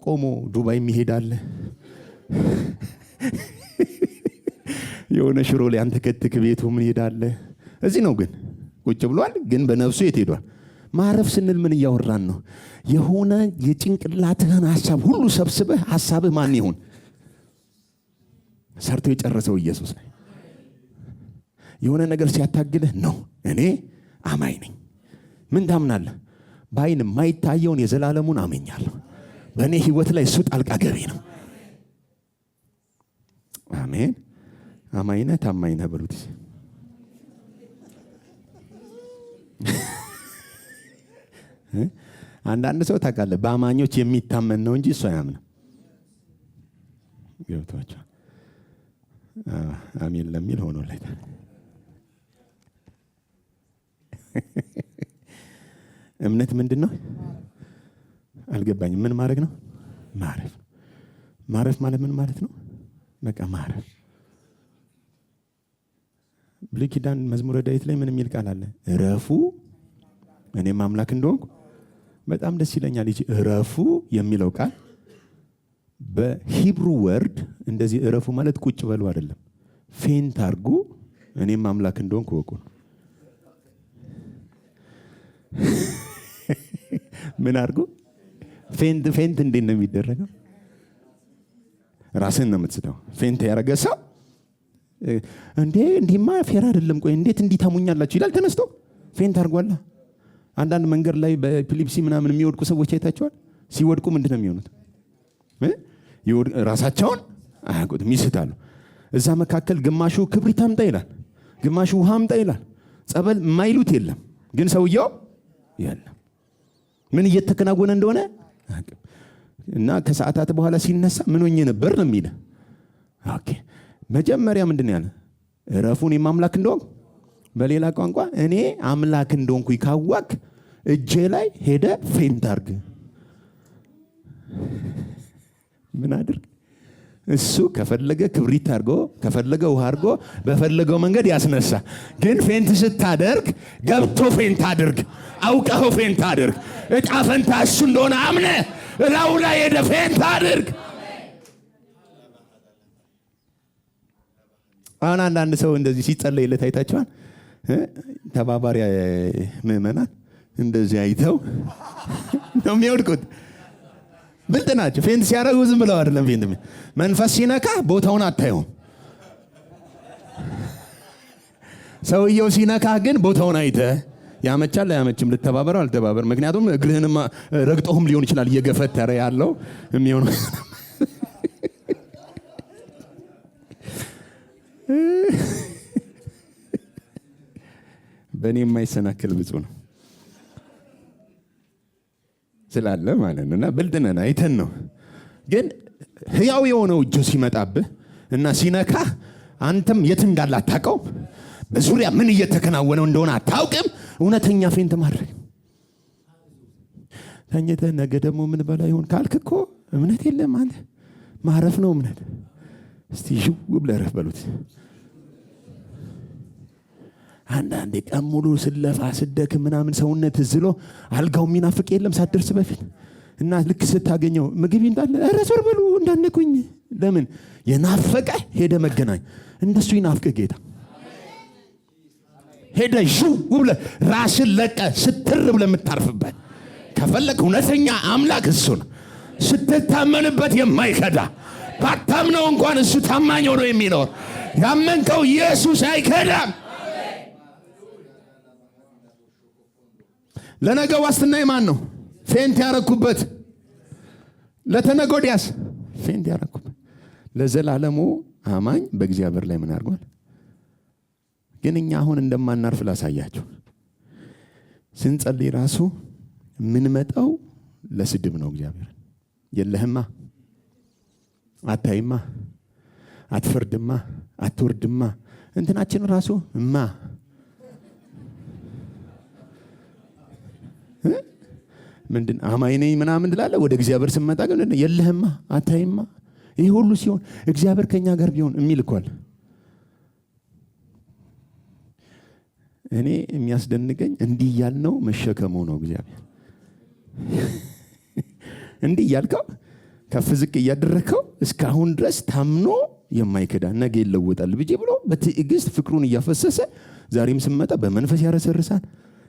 ቆሞ ዱባይ የሚሄዳለ የሆነ ሽሮ ላይ አንተከትክ ቤቱ ምን ይሄዳለ። እዚህ ነው ግን ቁጭ ብሏል። ግን በነፍሱ የት ሄዷል? ማረፍ ስንል ምን እያወራን ነው? የሆነ የጭንቅላትህን ሐሳብ ሁሉ ሰብስበህ ሐሳብህ ማን ይሁን? ሰርቶ የጨረሰው ኢየሱስ ነው። የሆነ ነገር ሲያታግልህ ነው እኔ አማኝ ነኝ። ምን ታምናለህ? በዓይን የማይታየውን የዘላለሙን አመኛለሁ። በእኔ ህይወት ላይ እሱ ጣልቃ ገቢ ነው። አሜን። አማኝ ነህ፣ ታማኝ ነህ በሉት። አንዳንድ ሰው ታውቃለህ በአማኞች የሚታመን ነው እንጂ እሱ አያምንም። ገብቷቸው አሜን ለሚል ሆኖለታል። እምነት ምንድን ነው? አልገባኝም። ምን ማድረግ ነው? ማረፍ። ማረፍ ማለት ምን ማለት ነው? በቃ ማረፍ። ብሉይ ኪዳን መዝሙረ ዳዊት ላይ ምን የሚል ቃል አለ? እረፉ እኔም አምላክ እንደሆንኩ። በጣም ደስ ይለኛል። ይቺ እረፉ የሚለው ቃል በሂብሩ ወርድ እንደዚህ እረፉ ማለት ቁጭ በሉ አይደለም። ፌንት አርጉ እኔም አምላክ እንደሆንኩ ወቁ። ምን አርጉ? ፌንት እንዴት ነው የሚደረገው? ራስን ነው የምትስተው። ፌንት ያረገ ሰው እንዲህማ ፌር አይደለም፣ ቆይ እንዴት እንዲህ ታሙኛላችሁ ይላል። ተነስቶ ፌንት አርጓላ። አንዳንድ መንገድ ላይ በኤፒሌፕሲ ምናምን የሚወድቁ ሰዎች አይታቸዋል። ሲወድቁ ምንድን ነው የሚሆኑት? ራሳቸውን አያውቁትም፣ ይስታሉ። እዛ መካከል ግማሹ ክብሪት አምጣ ይላል፣ ግማሹ ውሃ አምጣ ይላል። ጸበል የማይሉት የለም፣ ግን ሰውየው የለም። ምን እየተከናወነ እንደሆነ እና ከሰዓታት በኋላ ሲነሳ ምን ሆኜ ነበር ነው የሚል። ኦኬ መጀመሪያ ምንድን ያለ እረፉን የማምላክ እንደሆንኩ። በሌላ ቋንቋ እኔ አምላክ እንደሆንኩ ካወቅ እጄ ላይ ሄደ ፌንት አርግ። ምን አድርግ? እሱ ከፈለገ ክብሪት አድርጎ ከፈለገ ውሃ አድርጎ በፈለገው መንገድ ያስነሳ። ግን ፌንት ስታደርግ ገብቶ ፌንት አድርግ፣ አውቀኸው ፌንት አድርግ። እጣ ፈንታ እሱ እንደሆነ አምነህ እላው ላይ ሄደ ፌንት አድርግ። አሁን አንዳንድ ሰው እንደዚህ ሲጸለይለት አይታችኋል? ተባባሪ ምዕመናን እንደዚህ አይተው ነው የሚወድቁት። ብልጥ ናቸው። ፌንት ሲያደርጉ ዝም ብለው አይደለም ፌንት። መንፈስ ሲነካ ቦታውን አታየውም። ሰውየው ሲነካ ግን ቦታውን አይተህ ያመቻል አያመችም፣ ልተባበረው አልተባበር። ምክንያቱም እግርህንም ረግጦህም ሊሆን ይችላል እየገፈተረ ያለው የሚሆነው። በእኔ የማይሰናክል ብፁዕ ነው ስላለ ማለት ነው። እና ብልጥ ነን አይተን ነው። ግን ሕያው የሆነው እጁ ሲመጣብህ እና ሲነካ አንተም የት እንዳለ አታውቀውም። በዙሪያ ምን እየተከናወነው እንደሆነ አታውቅም። እውነተኛ ፌንት ማድረግ ተኝተህ ነገ ደግሞ ምን በላ ይሆን ካልክ እኮ እምነት የለም። አንተ ማረፍ ነው እምነት። እስቲ ዥው ብለህ ረፍ በሉት። አንዳንዴ ቀን ሙሉ ስለፋ ስደክ ምናምን ሰውነት ዝሎ አልጋው የሚናፍቅ የለም ሳትደርስ በፊት እና ልክ ስታገኘው ምግብ እንዳለ ረሶር በሉ እንዳነኩኝ። ለምን የናፈቀ ሄደ መገናኝ። እንደሱ ይናፍቅ ጌታ። ሄደ ዥው ብለህ ራስን ለቀ ስትር ብለህ የምታርፍበት ከፈለክ እውነተኛ አምላክ እሱ ነው። ስትታመንበት የማይከዳ ባታምነው እንኳን እሱ ታማኝ ሆኖ የሚኖር ያመንከው ኢየሱስ አይከዳም። ለነገ ዋስትና የማን ነው? ፌንት ያረኩበት። ለተነጎዲያስ ፌንት ያረኩበት። ለዘላለሙ አማኝ በእግዚአብሔር ላይ ምን አድርጓል? ግን እኛ አሁን እንደማናርፍ ላሳያችሁ። ስንጸልይ ራሱ የምንመጣው ለስድብ ነው። እግዚአብሔር የለህማ፣ አታይማ፣ አትፈርድማ፣ አትወርድማ እንትናችን ራሱ ምንድን አማኝ ነኝ ምናምን ትላለህ። ወደ እግዚአብሔር ስመጣ ግን የለህማ፣ አታይማ። ይህ ሁሉ ሲሆን እግዚአብሔር ከኛ ጋር ቢሆን የሚል እኮ አለ። እኔ የሚያስደንቀኝ እንዲህ ያልነው መሸከሙ ነው። እግዚአብሔር እንዲህ ያልከው ከፍ ዝቅ እያደረከው እስካሁን ድረስ ታምኖ የማይከዳ ነገ ይለወጣል ብዬ ብሎ በትዕግስት ፍቅሩን እያፈሰሰ ዛሬም ስመጣ በመንፈስ ያረሰርሳል።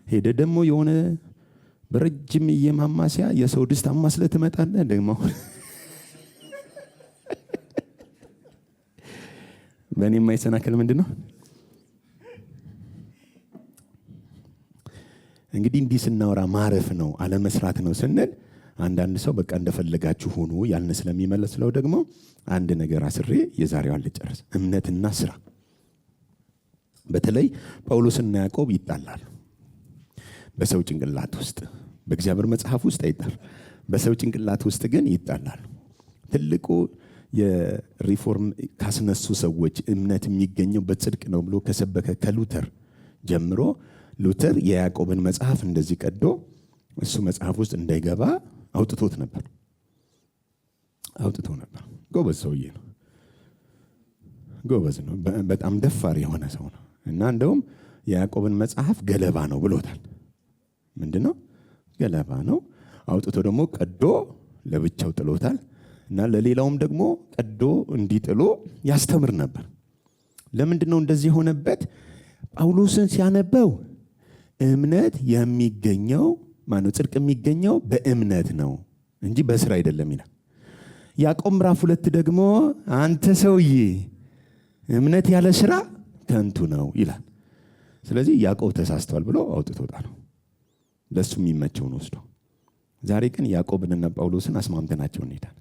ሄደ ደግሞ የሆነ በረጅም የማማሲያ የሰው ድስት አማስለ ትመጣለህ። ደግሞ በእኔ የማይሰናከል ምንድን ነው? እንግዲህ እንዲህ ስናወራ ማረፍ ነው አለመስራት ነው ስንል አንዳንድ ሰው በቃ እንደፈለጋችሁ ሆኖ ያልን ስለሚመለስለው ደግሞ አንድ ነገር አስሬ የዛሬዋን ልጨርስ። እምነትና ስራ። በተለይ ጳውሎስና ያዕቆብ ይጣላሉ። በሰው ጭንቅላት ውስጥ በእግዚአብሔር መጽሐፍ ውስጥ አይጣል፣ በሰው ጭንቅላት ውስጥ ግን ይጣላሉ። ትልቁ የሪፎርም ካስነሱ ሰዎች እምነት የሚገኘው በጽድቅ ነው ብሎ ከሰበከ ከሉተር ጀምሮ ሉተር የያዕቆብን መጽሐፍ እንደዚህ ቀዶ እሱ መጽሐፍ ውስጥ እንዳይገባ አውጥቶ ነበር። ጎበዝ ሰውዬ ነው። ጎበዝ ነው። በጣም ደፋር የሆነ ሰው ነው። እና እንደውም የያዕቆብን መጽሐፍ ገለባ ነው ብሎታል። ምንድነው? ገለባ ነው። አውጥቶ ደግሞ ቀዶ ለብቻው ጥሎታል። እና ለሌላውም ደግሞ ቀዶ እንዲጥሎ ያስተምር ነበር። ለምንድነው እንደዚህ የሆነበት? ጳውሎስን ሲያነበው እምነት የሚገኘው ማነው? ጽድቅ የሚገኘው በእምነት ነው እንጂ በስራ አይደለም ይላል። ያዕቆብ ምዕራፍ 2 ደግሞ አንተ ሰውዬ እምነት ያለ ስራ ከንቱ ነው ይላል። ስለዚህ ያዕቆብ ተሳስቷል ብሎ አውጥቶታል። ለሱ የሚመቸውን ወስዶ ዛሬ ግን ያዕቆብንና ጳውሎስን አስማምተናቸው እንሄዳለን።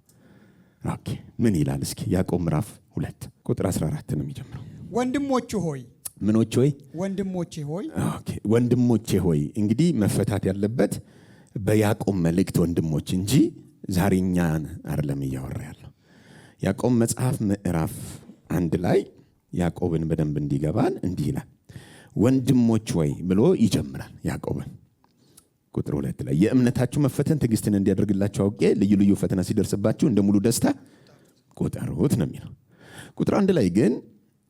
ኦኬ ምን ይላል እስኪ? ያዕቆብ ምዕራፍ 2 ቁጥር 14 ነው የሚጀምረው። ወንድሞቼ ሆይ ምኖች ሆይ? ወንድሞቼ ሆይ። ኦኬ ወንድሞቼ ሆይ። እንግዲህ መፈታት ያለበት በያዕቆብ መልእክት ወንድሞች እንጂ ዛሬኛን አይደለም እያወራ ያለው። ያዕቆብ መጽሐፍ ምዕራፍ 1 ላይ ያዕቆብን በደንብ እንዲገባን እንዲህ ይላል። ወንድሞች ሆይ ብሎ ይጀምራል ያዕቆብን። ቁጥር 2 ላይ የእምነታችሁ መፈተን ትዕግስትን እንዲያደርግላችሁ አውቄ ልዩ ልዩ ፈተና ሲደርስባችሁ እንደ ሙሉ ደስታ ቁጠሩት ነው የሚለው። ቁጥር 1 ላይ ግን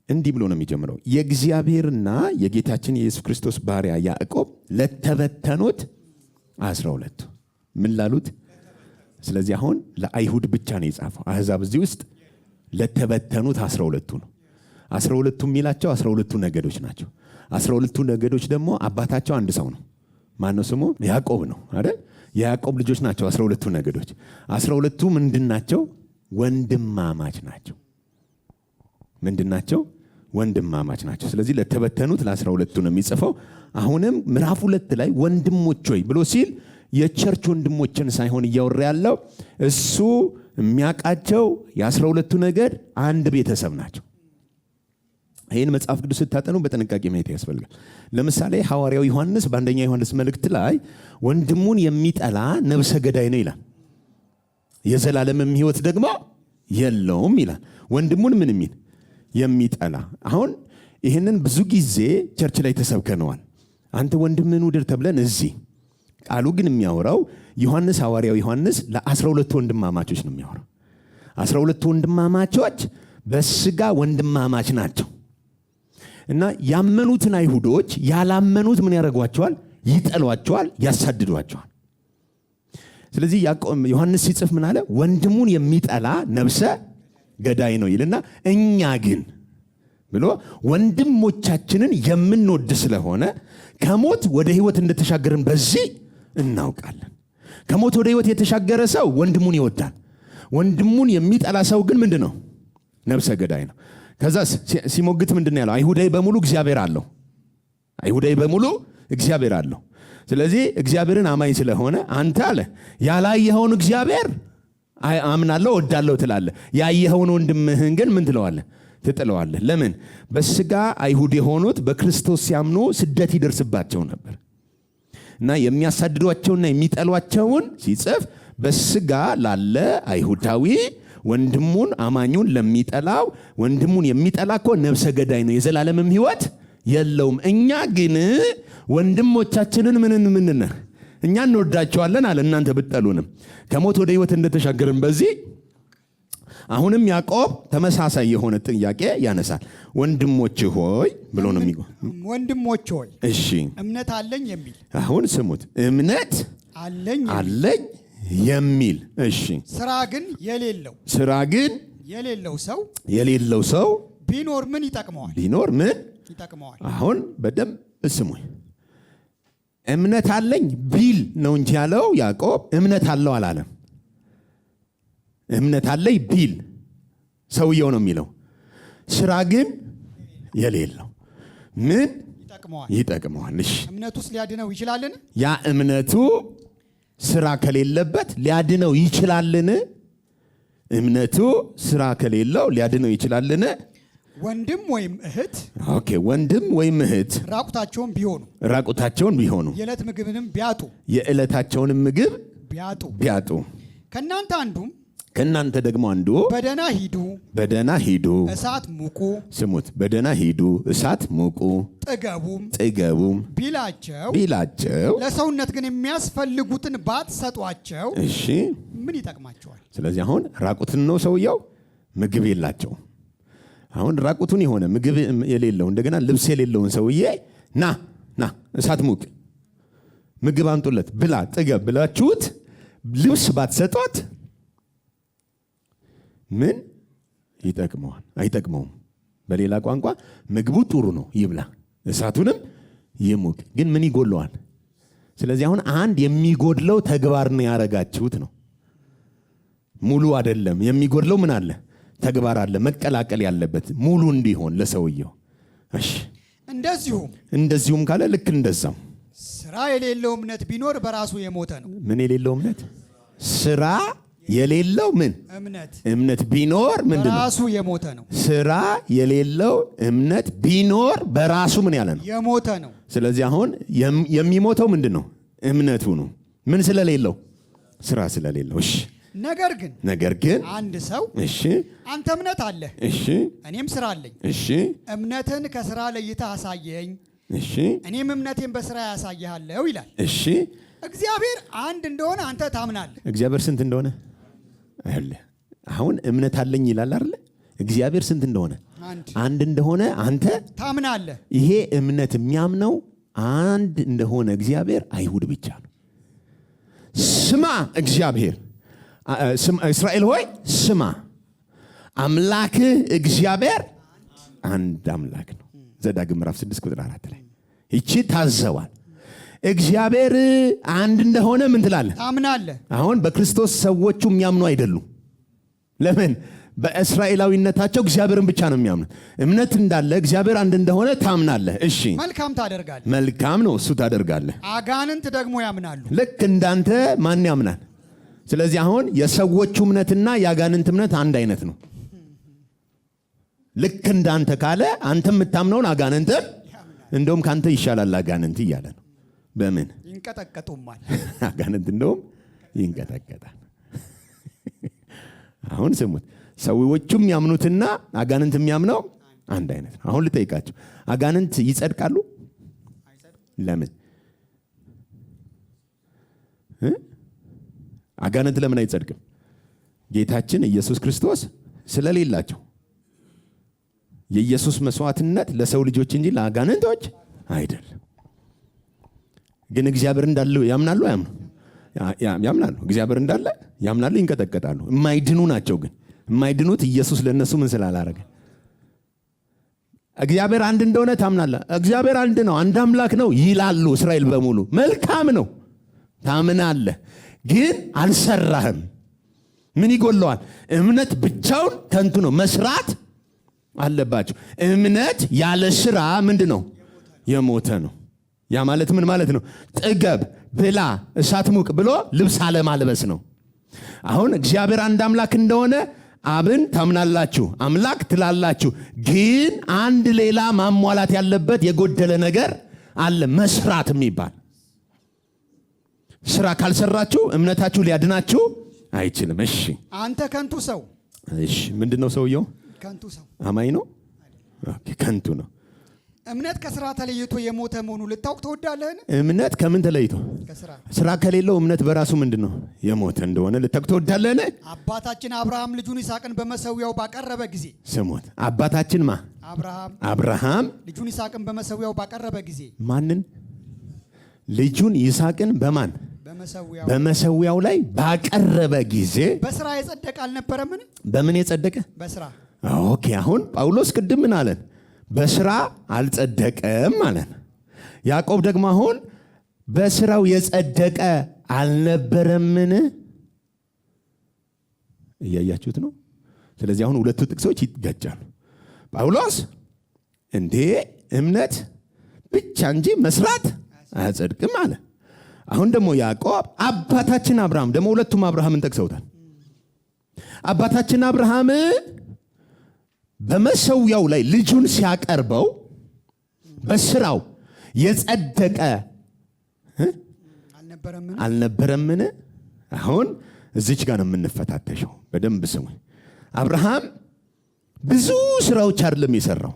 እንዲህ ብሎ ነው የሚጀምረው። የእግዚአብሔርና የጌታችን የኢየሱስ ክርስቶስ ባሪያ ያዕቆብ ለተበተኑት 12 ምን ላሉት? ስለዚህ አሁን ለአይሁድ ብቻ ነው የጻፈው። አሕዛብ እዚህ ውስጥ ለተበተኑት 12 ነው። 12 የሚላቸው 12 ነገዶች ናቸው። 12 ነገዶች ደግሞ አባታቸው አንድ ሰው ነው። ማን ነው ስሙ? ያዕቆብ ነው አይደል? የያዕቆብ ልጆች ናቸው 12 ነገዶች። 12ቱ ምንድናቸው? ወንድማማች ናቸው። ምንድናቸው? ወንድማማች ናቸው። ስለዚህ ለተበተኑት ለ12ቱ ነው የሚጽፈው። አሁንም ምዕራፍ 2 ላይ ወንድሞች ሆይ ብሎ ሲል የቸርች ወንድሞችን ሳይሆን እያወራ ያለው እሱ የሚያውቃቸው የ12ቱ ነገድ አንድ ቤተሰብ ናቸው። ይህን መጽሐፍ ቅዱስ ስታጠኑ በጥንቃቄ ማየት ያስፈልጋል። ለምሳሌ ሐዋርያው ዮሐንስ በአንደኛ ዮሐንስ መልእክት ላይ ወንድሙን የሚጠላ ነብሰ ገዳይ ነው ይላል፣ የዘላለምም ሕይወት ደግሞ የለውም ይላል። ወንድሙን ምን የሚል የሚጠላ። አሁን ይህንን ብዙ ጊዜ ቸርች ላይ ተሰብከነዋል። አንተ ወንድምህን ውደድ ተብለን እዚህ። ቃሉ ግን የሚያወራው ዮሐንስ ሐዋርያው ዮሐንስ ለ12 ወንድማማቾች ነው የሚያወራው። 12 ወንድማማቾች በስጋ ወንድማማች ናቸው እና ያመኑትን አይሁዶች ያላመኑት ምን ያደርጓቸዋል? ይጠሏቸዋል፣ ያሳድዷቸዋል። ስለዚህ ዮሐንስ ሲጽፍ ምን አለ? ወንድሙን የሚጠላ ነብሰ ገዳይ ነው ይልና እኛ ግን ብሎ ወንድሞቻችንን የምንወድ ስለሆነ ከሞት ወደ ሕይወት እንደተሻገርን በዚህ እናውቃለን። ከሞት ወደ ሕይወት የተሻገረ ሰው ወንድሙን ይወዳል። ወንድሙን የሚጠላ ሰው ግን ምንድን ነው? ነብሰ ገዳይ ነው። ከዛ ሲሞግት ምንድን ነው ያለው? አይሁዳዊ በሙሉ እግዚአብሔር አለው። አይሁዳዊ በሙሉ እግዚአብሔር አለው። ስለዚህ እግዚአብሔርን አማኝ ስለሆነ አንተ አለ ያላየኸውን እግዚአብሔር አምናለሁ ወዳለሁ ትላለህ። ያየኸውን ወንድምህን ግን ምን ትለዋለህ? ትጥለዋለህ። ለምን? በስጋ አይሁድ የሆኑት በክርስቶስ ሲያምኑ ስደት ይደርስባቸው ነበር እና የሚያሳድዷቸውና የሚጠሏቸውን ሲጽፍ በስጋ ላለ አይሁዳዊ ወንድሙን አማኙን ለሚጠላው ወንድሙን የሚጠላ እኮ ነብሰ ገዳይ ነው፣ የዘላለምም ሕይወት የለውም። እኛ ግን ወንድሞቻችንን ምንነ እኛ እንወዳቸዋለን አለ፣ እናንተ ብትጠሉንም ከሞት ወደ ሕይወት እንደተሻገርን በዚህ። አሁንም ያዕቆብ ተመሳሳይ የሆነ ጥያቄ ያነሳል። ወንድሞች ሆይ ብሎ ነው የሚለው። ወንድሞች ሆይ እሺ፣ እምነት አለኝ የሚል አሁን ስሙት፣ እምነት አለኝ የሚል እሺ፣ ስራ ግን የሌለው ሰው ቢኖር ምን ይጠቅመዋል? አሁን በደንብ ስሙኝ። እምነት አለኝ ቢል ነው እንጂ ያለው ያዕቆብ እምነት አለው አላለም። እምነት አለኝ ቢል ሰውየው ነው የሚለው። ስራ ግን የሌለው ምን ይጠቅመዋል? እሺ፣ እምነቱስ ሊያድነው ይችላልን? ያ እምነቱ ስራ ከሌለበት ሊያድነው ይችላልን? እምነቱ ስራ ከሌለው ሊያድነው ይችላልን? ወንድም ወይም እህት ራቁታቸውን ቢሆኑ የዕለት ምግብንም የዕለታቸውንም ምግብ ቢያጡ ከእናንተ ደግሞ አንዱ በደህና ሂዱ እሳት ሙቁ፣ ስሙት፣ በደህና ሂዱ እሳት ሙቁ ጥገቡም ቢላቸው ለሰውነት ግን የሚያስፈልጉትን ባትሰጧቸው እሺ ምን ይጠቅማቸዋል? ስለዚህ አሁን ራቁትን ነው ሰውየው፣ ምግብ የላቸውም። አሁን ራቁቱን የሆነ ምግብ የሌለው እንደገና ልብስ የሌለውን ሰውዬ ና እሳት ሙቅ፣ ምግብ አምጡለት፣ ብላ ጥገብ ብላችሁት ልብስ ባትሰጧት ምን ይጠቅመዋል? አይጠቅመውም። በሌላ ቋንቋ ምግቡ ጥሩ ነው ይብላ፣ እሳቱንም ይሙቅ፣ ግን ምን ይጎለዋል? ስለዚህ አሁን አንድ የሚጎድለው ተግባር ነው ያረጋችሁት ነው። ሙሉ አይደለም። የሚጎድለው ምን አለ? ተግባር አለ መቀላቀል ያለበት ሙሉ እንዲሆን ለሰውየው። እሺ፣ እንደዚሁም ካለ ልክ እንደዛው ስራ የሌለው እምነት ቢኖር በራሱ የሞተ ነው። ምን የሌለው እምነት? ስራ የሌለው ምን እምነት ቢኖር ምንድን ነው? በራሱ የሞተ ነው። ስራ የሌለው እምነት ቢኖር በራሱ ምን ያለ ነው? የሞተ ነው። ስለዚህ አሁን የሚሞተው ምንድን ነው? እምነቱ ነው። ምን ስለሌለው? ስራ ስለሌለው። እሺ፣ ነገር ግን አንድ ሰው እሺ፣ አንተ እምነት አለህ፣ እሺ፣ እኔም ስራ አለኝ፣ እሺ፣ እምነትን ከስራ ለይተህ አሳየኝ፣ እሺ፣ እኔም እምነቴን በስራ ያሳየሃለሁ ይላል። እሺ፣ እግዚአብሔር አንድ እንደሆነ አንተ ታምናለህ። እግዚአብሔር ስንት እንደሆነ አሁን እምነት አለኝ ይላል አይደል? እግዚአብሔር ስንት እንደሆነ አንድ እንደሆነ አንተ ታምናለህ። ይሄ እምነት የሚያምነው አንድ እንደሆነ እግዚአብሔር አይሁድ ብቻ ነው። ስማ እግዚአብሔር እስራኤል ሆይ ስማ፣ አምላክህ እግዚአብሔር አንድ አምላክ ነው። ዘዳግም ምዕራፍ 6 ቁጥር 4 ላይ ይቺ ታዘዋል። እግዚአብሔር አንድ እንደሆነ ምን ትላለህ? ታምናለህ። አሁን በክርስቶስ ሰዎቹ የሚያምኑ አይደሉም። ለምን? በእስራኤላዊነታቸው እግዚአብሔርን ብቻ ነው የሚያምኑት። እምነት እንዳለ እግዚአብሔር አንድ እንደሆነ ታምናለህ። እሺ መልካም ታደርጋለህ። መልካም ነው፣ እሱ ታደርጋለህ። አጋንንት ደግሞ ያምናሉ። ልክ እንዳንተ ማን ያምናል? ስለዚህ አሁን የሰዎቹ እምነትና የአጋንንት እምነት አንድ አይነት ነው። ልክ እንዳንተ ካለ አንተ የምታምነውን አጋንንትም እንደውም ካንተ ይሻላል አጋንንት እያለ ነው። በምን ይንቀጠቀጡማል? አጋንንት እንደውም ይንቀጠቀጣል። አሁን ስሙት፣ ሰዎቹም ያምኑትና አጋንንት የሚያምነው አንድ አይነት ነው። አሁን ልጠይቃቸው፣ አጋንንት ይጸድቃሉ? ለምን? አጋንንት ለምን አይጸድቅም? ጌታችን ኢየሱስ ክርስቶስ ስለሌላቸው። የኢየሱስ መስዋዕትነት ለሰው ልጆች እንጂ ለአጋንንቶች አይደለም። ግን እግዚአብሔር እንዳለ ያምናሉ? ያምናሉ። እግዚአብሔር እንዳለ ያምናሉ፣ ይንቀጠቀጣሉ። የማይድኑ ናቸው። ግን የማይድኑት ኢየሱስ ለነሱ ምን ስላላረገ። እግዚአብሔር አንድ እንደሆነ ታምናለህ። እግዚአብሔር አንድ ነው፣ አንድ አምላክ ነው ይላሉ እስራኤል በሙሉ። መልካም ነው፣ ታምናለህ፣ ግን አልሰራህም። ምን ይጎለዋል? እምነት ብቻውን ከንቱ ነው። መስራት አለባቸው። እምነት ያለ ስራ ምንድን ነው? የሞተ ነው። ያ ማለት ምን ማለት ነው? ጥገብ፣ ብላ፣ እሳት ሙቅ ብሎ ልብስ አለማልበስ ነው። አሁን እግዚአብሔር አንድ አምላክ እንደሆነ አብን ታምናላችሁ፣ አምላክ ትላላችሁ። ግን አንድ ሌላ ማሟላት ያለበት የጎደለ ነገር አለ፣ መስራት የሚባል ስራ። ካልሰራችሁ እምነታችሁ ሊያድናችሁ አይችልም። እሺ አንተ ከንቱ ሰው። እሺ ምንድነው ሰውየው? ከንቱ ሰው። አማኝ ነው? ኦኬ፣ ከንቱ ነው። እምነት ከስራ ተለይቶ የሞተ መሆኑ ልታውቅ ትወዳለህን? እምነት ከምን ተለይቶ? ከስራ። ስራ ከሌለው እምነት በራሱ ምንድነው? የሞተ እንደሆነ ልታውቅ ትወዳለህን? አባታችን አብርሃም ልጁን ይስሐቅን በመሰዊያው ባቀረበ ጊዜ። ስሙት፣ አባታችን አብርሃም ልጁን ይስሐቅን በመሰዊያው ባቀረበ ጊዜ። ማንን? ልጁን ይስሐቅን በማን? በመሰዊያው ላይ ባቀረበ ጊዜ። በስራ የጸደቀ አልነበረምን? በምን የጸደቀ? በስራ። ኦኬ፣ አሁን ጳውሎስ ቅድም ምን አለን? በስራ አልጸደቀም አለን። ያዕቆብ ደግሞ አሁን በስራው የጸደቀ አልነበረምን? እያያችሁት ነው። ስለዚህ አሁን ሁለቱ ጥቅሶች ይጋጫሉ። ጳውሎስ እንዴ እምነት ብቻ እንጂ መስራት አያጸድቅም አለ። አሁን ደግሞ ያዕቆብ አባታችን አብርሃም፣ ደግሞ ሁለቱም አብርሃምን ጠቅሰውታል። አባታችን አብርሃም በመሰዊያው ላይ ልጁን ሲያቀርበው በስራው የጸደቀ አልነበረምን? አሁን እዚች ጋር ነው የምንፈታተሸው። በደንብ ስሙ። አብርሃም ብዙ ስራዎች አይደለም የሰራው።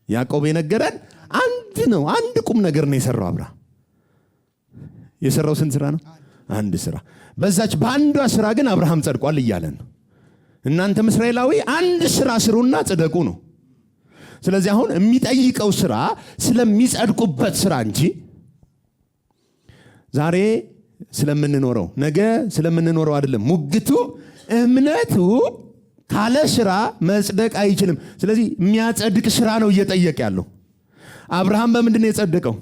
ያዕቆብ የነገረን አንድ ነው፣ አንድ ቁም ነገር ነው የሰራው። አብርሃም የሰራው ስንት ስራ ነው? አንድ ስራ። በዛች በአንዷ ስራ ግን አብርሃም ጸድቋል እያለን ነው። እናንተም እስራኤላዊ አንድ ስራ ስሩና ጽደቁ ነው። ስለዚህ አሁን የሚጠይቀው ስራ ስለሚጸድቁበት ስራ እንጂ ዛሬ ስለምንኖረው ነገ ስለምንኖረው አይደለም። ሙግቱ እምነቱ ካለ ስራ መጽደቅ አይችልም። ስለዚህ የሚያጸድቅ ስራ ነው እየጠየቀ ያለው። አብርሃም በምንድን ነው የጸደቀው?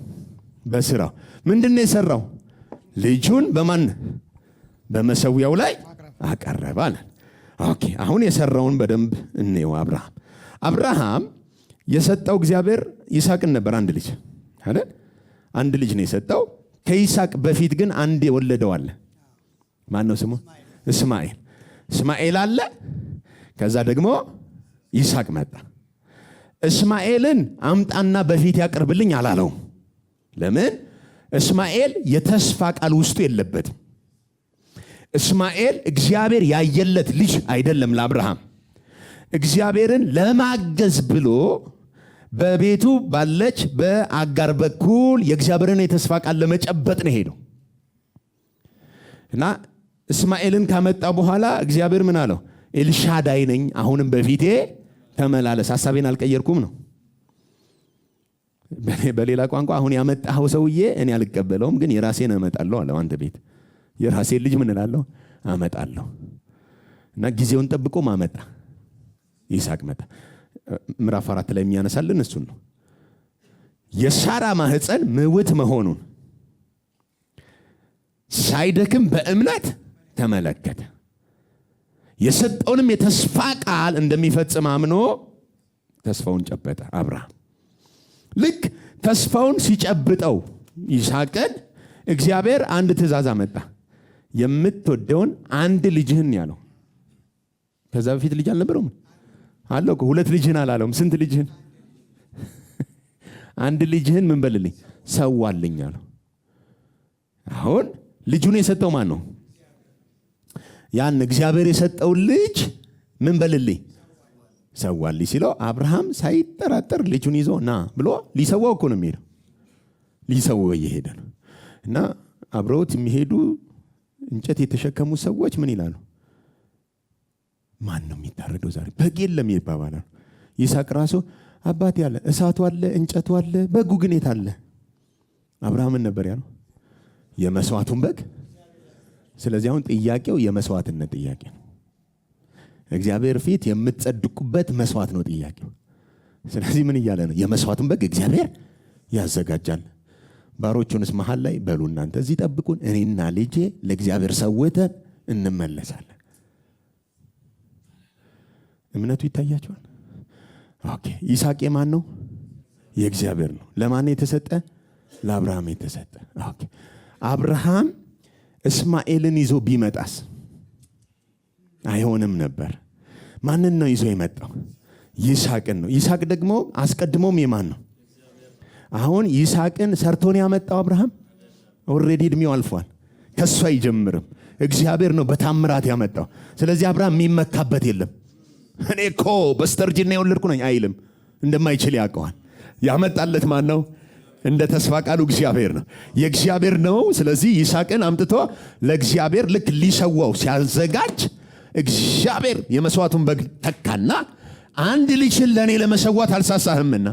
በስራው። ምንድን ነው የሰራው? ልጁን በማን? በመሰዊያው ላይ አቀረበ አለ። ኦኬ፣ አሁን የሰራውን በደንብ እንየው። አብርሃም የሰጠው እግዚአብሔር ይስሐቅን ነበር፣ አንድ ልጅ አይደል? አንድ ልጅ ነው የሰጠው። ከይስሐቅ በፊት ግን አንድ የወለደው አለ። ማን ነው ስሙ? እስማኤል አለ። ከዛ ደግሞ ይስሐቅ መጣ። እስማኤልን አምጣና በፊት ያቀርብልኝ አላለውም። ለምን? እስማኤል የተስፋ ቃል ውስጡ የለበትም። እስማኤል እግዚአብሔር ያየለት ልጅ አይደለም ለአብርሃም። እግዚአብሔርን ለማገዝ ብሎ በቤቱ ባለች በአጋር በኩል የእግዚአብሔርን የተስፋ ቃል ለመጨበጥ ነው ሄደው እና እስማኤልን ካመጣ በኋላ እግዚአብሔር ምን አለው? ኤልሻዳይ ነኝ፣ አሁንም በፊቴ ተመላለስ። ሐሳቤን አልቀየርኩም ነው። በሌላ ቋንቋ አሁን ያመጣኸው ሰውዬ እኔ አልቀበለውም፣ ግን የራሴን አመጣለሁ አለው። አንተ ቤት የራሴን ልጅ ምን እላለሁ አመጣለሁ። እና ጊዜውን ጠብቆ ማመጣ ይስሐቅ መጣ። ምዕራፍ 4 ላይ የሚያነሳልን እሱን ነው። የሳራ ማህፀን ምውት መሆኑን ሳይደክም በእምነት ተመለከተ። የሰጠውንም የተስፋ ቃል እንደሚፈጽም አምኖ ተስፋውን ጨበጠ። አብርሃም ልክ ተስፋውን ሲጨብጠው ይስሐቅን እግዚአብሔር አንድ ትእዛዝ አመጣ። የምትወደውን አንድ ልጅህን ያለው። ከዛ በፊት ልጅ አልነበረውም አለው። ሁለት ልጅህን አላለውም። ስንት ልጅህን? አንድ ልጅህን ምን በልልኝ ሰዋልኝ አለው። አሁን ልጁን የሰጠው ማን ነው? ያን እግዚአብሔር የሰጠው ልጅ ምን በልልኝ ሰዋልኝ ሲለው አብርሃም ሳይጠራጠር ልጁን ይዞ ና ብሎ ሊሰዋው እኮ ነው የሚሄደው። ሊሰዋው እየሄደ ነው። እና አብረውት የሚሄዱ እንጨት የተሸከሙ ሰዎች ምን ይላሉ? ማን ነው የሚታረደው ዛሬ? በግ የለም ይባባላል። ይስሐቅ ራሱ አባቴ ያለ እሳቱ አለ፣ እንጨቱ አለ፣ በጉ ግን የት አለ? አብርሃምን ነበር ያለው የመስዋዕቱን በግ። ስለዚህ አሁን ጥያቄው የመስዋዕትነት ጥያቄ ነው። እግዚአብሔር ፊት የምትጸድቁበት መስዋዕት ነው ጥያቄው። ስለዚህ ምን እያለ ነው? የመስዋዕቱን በግ እግዚአብሔር ያዘጋጃል። ባሮቹንስ መሃል ላይ በሉ እናንተ እዚህ ጠብቁን፣ እኔና ልጄ ለእግዚአብሔር ሰውተን እንመለሳለን። እምነቱ ይታያቸዋል። ኦኬ ይስሐቅ የማን ነው? የእግዚአብሔር ነው። ለማን የተሰጠ? ለአብርሃም የተሰጠ። ኦኬ አብርሃም እስማኤልን ይዞ ቢመጣስ አይሆንም ነበር። ማንን ነው ይዞ የመጣው? ይስሐቅን ነው። ይስሐቅ ደግሞ አስቀድሞም የማን ነው? አሁን ይስሐቅን ሰርቶን ያመጣው አብርሃም ኦልሬዲ እድሜው አልፏል። ከሱ አይጀምርም። እግዚአብሔር ነው በታምራት ያመጣው። ስለዚህ አብርሃም የሚመካበት የለም። እኔ እኮ በስተርጅና የወለድኩ ነኝ አይልም። እንደማይችል ያውቀዋል። ያመጣለት ማን ነው? እንደ ተስፋ ቃሉ እግዚአብሔር ነው። የእግዚአብሔር ነው። ስለዚህ ይስሐቅን አምጥቶ ለእግዚአብሔር ልክ ሊሰዋው ሲያዘጋጅ እግዚአብሔር የመስዋዕቱን በግ ተካና አንድ ልጅን ለእኔ ለመሰዋት አልሳሳህምና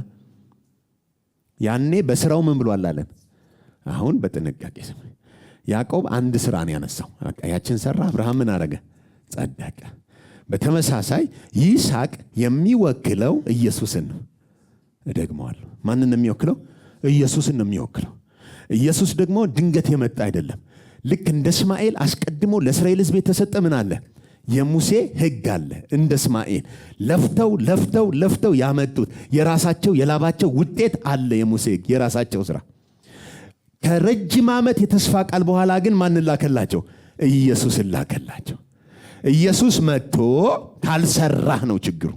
ያኔ በስራው ምን ብሏል አለን። አሁን በጥንቃቄ ስም ያዕቆብ አንድ ስራን ያነሳው ያችን ሰራ። አብርሃም ምን አረገ? ጸደቀ። በተመሳሳይ ይስሐቅ የሚወክለው ኢየሱስን ነው። እደግመዋለሁ። ማንን ነው የሚወክለው? ኢየሱስን ነው የሚወክለው። ኢየሱስ ደግሞ ድንገት የመጣ አይደለም። ልክ እንደ እስማኤል አስቀድሞ ለእስራኤል ሕዝብ የተሰጠ ምን አለ? የሙሴ ሕግ አለ። እንደ እስማኤል ለፍተው ያመጡት የራሳቸው የላባቸው ውጤት አለ። የሙሴ ሕግ የራሳቸው ስራ። ከረጅም ዓመት የተስፋ ቃል በኋላ ግን ማን ላከላቸው? ኢየሱስን ላከላቸው። ኢየሱስ መጥቶ ካልሰራህ ነው ችግሩ።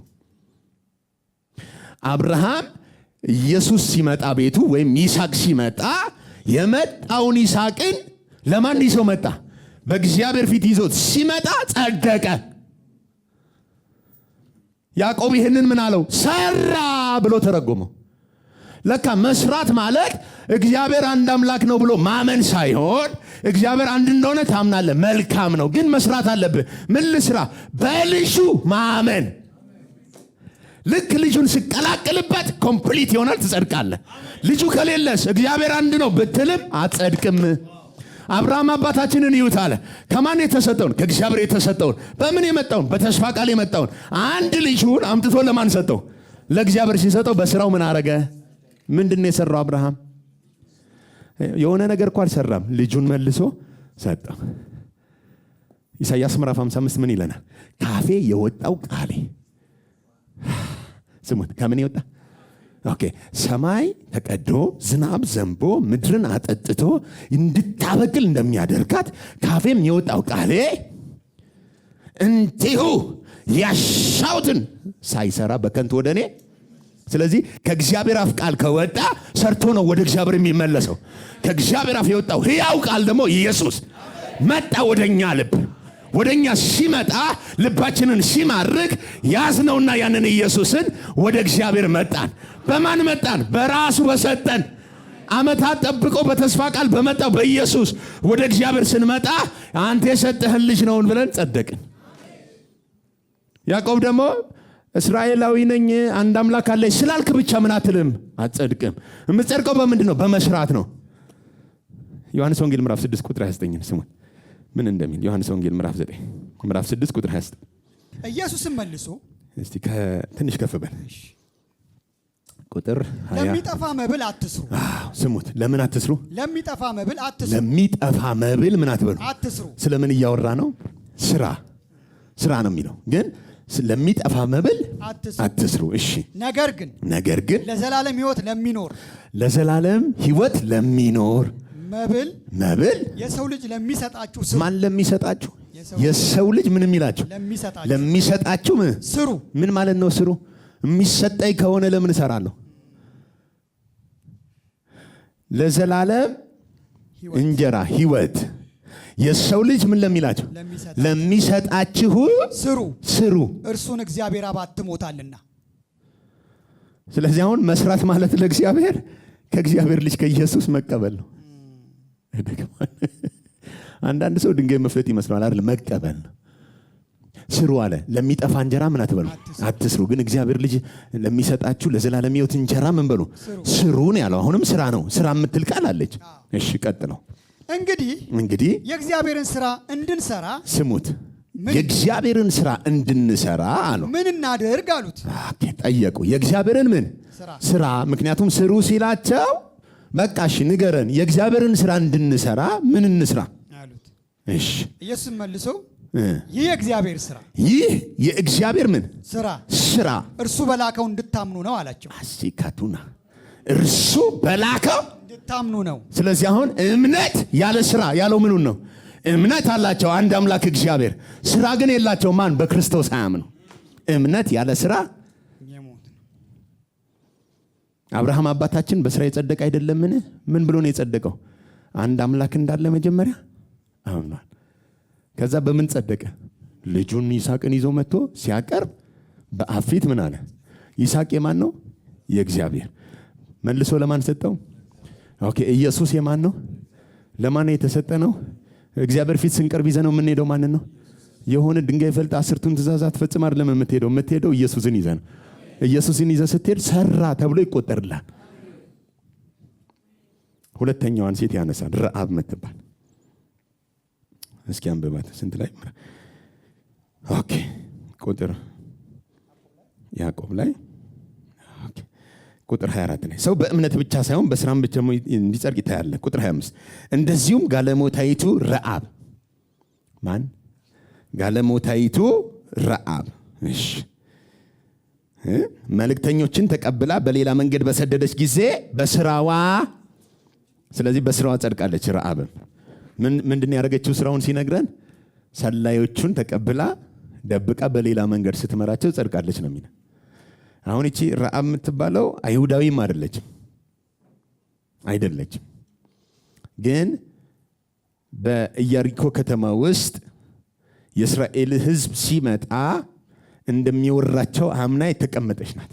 አብርሃም ኢየሱስ ሲመጣ ቤቱ ወይም ይስሐቅ ሲመጣ የመጣውን ይስሐቅን ለማን ይዞ መጣ? በእግዚአብሔር ፊት ይዞት ሲመጣ ጸደቀ። ያዕቆብ ይህንን ምን አለው? ሰራ ብሎ ተረጎመው። ለካ መስራት ማለት እግዚአብሔር አንድ አምላክ ነው ብሎ ማመን ሳይሆን እግዚአብሔር አንድ እንደሆነ ታምናለህ፣ መልካም ነው፣ ግን መስራት አለብህ። ምን ልስራ? በልጁ ማመን። ልክ ልጁን ስቀላቅልበት ኮምፕሊት ይሆናል፣ ትጸድቃለህ። ልጁ ከሌለስ እግዚአብሔር አንድ ነው ብትልም አትጸድቅም። አብርሃም አባታችንን ይዩት አለ። ከማን የተሰጠውን? ከእግዚአብሔር የተሰጠውን። በምን የመጣውን? በተስፋ ቃል የመጣውን አንድ ልጁን አምጥቶ ለማን ሰጠው? ለእግዚአብሔር ሲሰጠው በስራው ምን አረገ? ምንድነው የሰራው? አብርሃም የሆነ ነገር እኮ አልሰራም። ልጁን መልሶ ሰጠው። ኢሳይያስ ምዕራፍ 55 ምን ይለናል? ካፌ የወጣው ቃሌ ስሙት። ከምን ይወጣ? ኦኬ ሰማይ ተቀዶ ዝናብ ዘንቦ ምድርን አጠጥቶ እንድታበቅል እንደሚያደርጋት ካፌም የወጣው ቃሌ እንዲሁ ያሻውትን ሳይሰራ በከንቱ ወደ እኔ። ስለዚህ ከእግዚአብሔር አፍ ቃል ከወጣ ሰርቶ ነው ወደ እግዚአብሔር የሚመለሰው። ከእግዚአብሔር አፍ የወጣው ሕያው ቃል ደግሞ ኢየሱስ መጣ ወደኛ ልብ። ወደኛ ሲመጣ ልባችንን ሲማርክ ያዝነውና ያንን ኢየሱስን ወደ እግዚአብሔር መጣን። በማን መጣን? በራሱ በሰጠን። ዓመታት ጠብቆ በተስፋ ቃል በመጣው በኢየሱስ ወደ እግዚአብሔር ስንመጣ አንተ የሰጠህን ልጅ ነውን ብለን ጸደቅን። ያዕቆብ ደግሞ እስራኤላዊ ነኝ አንድ አምላክ አለ ስላልክ ብቻ ምን አትልም? አትጸድቅም። የምትጸድቀው በምንድን ነው? በመስራት ነው። ዮሐንስ ወንጌል ምዕራፍ 6 ቁጥር 29 ስሙን ምን እንደሚል ዮሐንስ ወንጌል ምዕራፍ 6 ቁጥር 29 ኢየሱስም መልሶ እስቲ ትንሽ ከፍ በል ቁጥር 20 ለሚጠፋ መብል አትስሩ። ስሙት። ለምን አትስሩ? ለሚጠፋ መብል አትስሩ። ለሚጠፋ መብል ምን አትበሉ? አትስሩ። ስለምን እያወራ ነው? ስራ ነው የሚለው። ግን ለሚጠፋ መብል አትስሩ። እሺ። ነገር ግን ለዘላለም ሕይወት ለሚኖር መብል የሰው ልጅ ለሚሰጣችሁ ስሩ። ማን ለሚሰጣችሁ? የሰው ልጅ ምን የሚላችሁ? ለሚሰጣችሁ ስሩ። ምን ማለት ነው ስሩ? የሚሰጠኝ ከሆነ ለምን እሰራለሁ? ለዘላለም እንጀራ ሕይወት የሰው ልጅ ምን ለሚላችሁ? ለሚሰጣችሁ ስሩ። እርሱን እግዚአብሔር አብ አትሞታልና። ስለዚህ አሁን መስራት ማለት ለእግዚአብሔር ከእግዚአብሔር ልጅ ከኢየሱስ መቀበል ነው። አንዳንድ ሰው ድንጋይ መፍለጥ ይመስላል አይደል? መቀበል ነው። ስሩ አለ። ለሚጠፋ እንጀራ ምን አትበሉ? አትስሩ። ግን እግዚአብሔር ልጅ ለሚሰጣችሁ ለዘላለም ሕይወት እንጀራ ምን በሉ? ስሩ ነው ያለው። አሁንም ስራ ነው። ስራ የምትል ቃል አለች። እሺ ቀጥለው። እንግዲህ የእግዚአብሔርን ስራ እንድንሰራ ስሙት። የእግዚአብሔርን ስራ እንድንሰራ አለው። ምን እናድርግ አሉት። ጠየቁ። የእግዚአብሔርን ምን ስራ? ምክንያቱም ስሩ ሲላቸው በቃ እሺ ንገረን፣ የእግዚአብሔርን ስራ እንድንሰራ ምን እንስራ አሉት። እሺ ኢየሱስ መልሶ ይህ የእግዚአብሔር ስራ፣ ይህ የእግዚአብሔር ምን ስራ እርሱ በላከው እንድታምኑ ነው አላቸው። አሲካቱና እርሱ በላከው እንድታምኑ ነው። ስለዚህ አሁን እምነት ያለ ስራ ያለው ምኑን ነው? እምነት አላቸው አንድ አምላክ እግዚአብሔር፣ ስራ ግን የላቸው። ማን? በክርስቶስ አያምኑ። እምነት ያለ ስራ አብርሃም አባታችን በስራ የጸደቀ አይደለምን? ምን ብሎ ነው የጸደቀው? አንድ አምላክ እንዳለ መጀመሪያ አምኗል። ከዛ በምን ጸደቀ? ልጁን ይስሐቅን ይዞ መጥቶ ሲያቀርብ በአብ ፊት ምን አለ? ይስሐቅ የማን ነው? የእግዚአብሔር። መልሶ ለማን ሰጠው? ኦኬ ኢየሱስ የማን ነው? ለማን የተሰጠ ነው? እግዚአብሔር ፊት ስንቀርብ ይዘነው የምንሄደው ማንን ነው? የሆነ ድንጋይ ፈልጥ 10ቱን ትእዛዛት ፈጽም አይደለም የምትሄደው ኢየሱስን ይዘህ ነው። ኢየሱስን ይዘህ ስትሄድ ሰራ ተብሎ ይቆጠርልሃል። ሁለተኛዋን ሴት ያነሳል፣ ረዓብ የምትባል። እስኪ አንብባት። ስንት ላይ? ኦኬ ቁጥር ያዕቆብ ላይ ኦኬ ቁጥር 24 ላይ ሰው በእምነት ብቻ ሳይሆን በስራም ብቻ እንዲጸድቅ ይታያል። ቁጥር 25 እንደዚሁም ጋለሞታይቱ ረዓብ ማን? ጋለሞታይቱ ረዓብ እሺ መልእክተኞችን ተቀብላ በሌላ መንገድ በሰደደች ጊዜ በስራዋ ጸድቃለች። ረዓብ ምንድን ያደረገችው? ስራውን ሲነግረን ሰላዮቹን ተቀብላ ደብቃ በሌላ መንገድ ስትመራቸው ጸድቃለች ነው የሚለው። አሁን እቺ ረዓብ የምትባለው አይሁዳዊም አይደለችም። ግን በኢያሪኮ ከተማ ውስጥ የእስራኤል ሕዝብ ሲመጣ እንደሚወራቸው አምና የተቀመጠች ናት።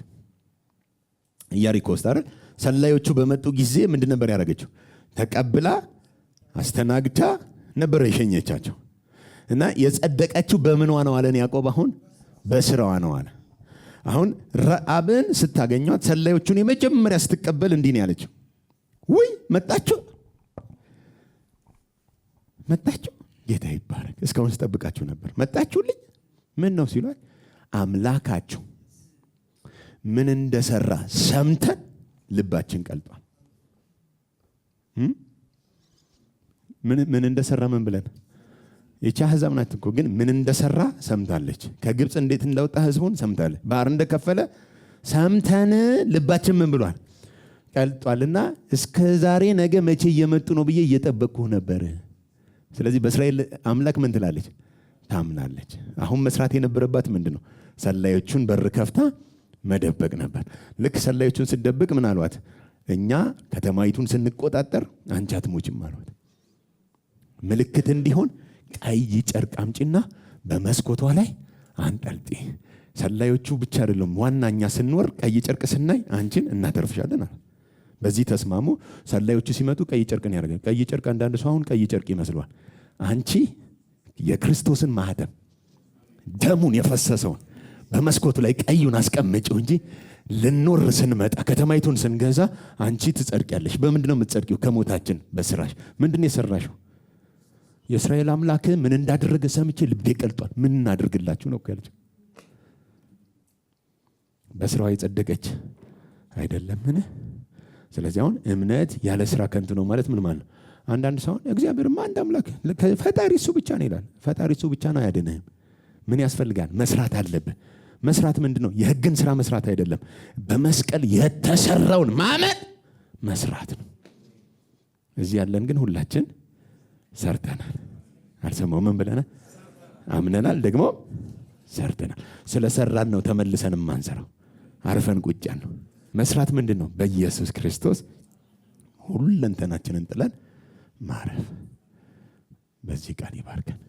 ኢያሪኮ ውስጥ አይደል? ሰላዮቹ በመጡ ጊዜ ምንድን ነበር ያደረገችው? ተቀብላ አስተናግዳ ነበር የሸኘቻቸው። እና የጸደቀችው በምኗ ነው አለን ያዕቆብ? አሁን በስራዋ ነው አለ። አሁን ረዓብን ስታገኟት ሰላዮቹን የመጀመሪያ ስትቀበል እንዲህ ነው ያለችው፣ ውይ መጣችሁ፣ ጌታ ይባረክ፣ እስካሁን ስጠብቃችሁ ነበር፣ መጣችሁልኝ። ምን ነው ሲሏት፣ አምላካችሁ ምን እንደሰራ ሰምተን ልባችን ቀልጧል። ምን እንደሰራ ምን ብለን? ይቺ አሕዛብ ናት እኮ፣ ግን ምን እንደሰራ ሰምታለች። ከግብፅ እንዴት እንዳወጣ ህዝቡን ሰምታለች። ባህር እንደከፈለ ሰምተን ልባችን ምን ብሏል? ቀልጧልና እስከ ዛሬ ነገ መቼ እየመጡ ነው ብዬ እየጠበቅኩህ ነበር። ስለዚህ በእስራኤል አምላክ ምን ትላለች? ታምናለች። አሁን መስራት የነበረባት ምንድን ነው? ሰላዮቹን በር ከፍታ መደበቅ ነበር። ልክ ሰላዮቹን ስደብቅ ምን አሏት? እኛ ከተማይቱን ስንቆጣጠር አንቺ አትሞችም አሏት። ምልክት እንዲሆን ቀይ ጨርቅ አምጪና በመስኮቷ ላይ አንጠልጤ። ሰላዮቹ ብቻ አይደለም፣ ዋናኛ ስንወር ቀይ ጨርቅ ስናይ አንቺን እናተርፍሻለን አለ። በዚህ ተስማሙ። ሰላዮቹ ሲመጡ ቀይ ጨርቅን ያደርጋል። ቀይ ጨርቅ አንዳንድ ሰው አሁን ቀይ ጨርቅ ይመስለዋል። አንቺ የክርስቶስን ማህተም ደሙን የፈሰሰውን በመስኮቱ ላይ ቀዩን አስቀምጪው እንጂ ልንኖር ስንመጣ ከተማይቱን ስንገዛ አንቺ ትጸድቂያለሽ። በምንድነው የምትጸድቂው? ከሞታችን በስራሽ። ምንድነው የሰራሽው? የእስራኤል አምላክ ምን እንዳደረገ ሰምቼ ልቤ ቀልጧል። ምን እናድርግላችሁ ነው ያለችው። በስራዋ የጸደቀች አይደለምን? ስለዚህ አሁን እምነት ያለ ስራ ከንቱ ነው ማለት ምን ማለት ነው? አንዳንድ ሰው እግዚአብሔርማ አንድ አምላክ ፈጣሪ እሱ ብቻ ነው ይላል። ፈጣሪ እሱ ብቻ ነው አያድንህም። ምን ያስፈልጋል? መስራት አለብህ። መስራት ምንድነው? የህግን ስራ መስራት አይደለም። በመስቀል የተሰራውን ማመን መስራት ነው። እዚህ ያለን ግን ሁላችን ሰርተናል። አልሰማውም? ምን ብለናል? አምነናል፣ ደግሞ ሰርተናል። ስለሰራን ነው ተመልሰን የማንሰራው። አርፈን ቁጭ ያልነው። መስራት ምንድነው? በኢየሱስ ክርስቶስ ሁለንተናችንን ጥለን ማረፍ። በዚህ ቃል ይባርከን።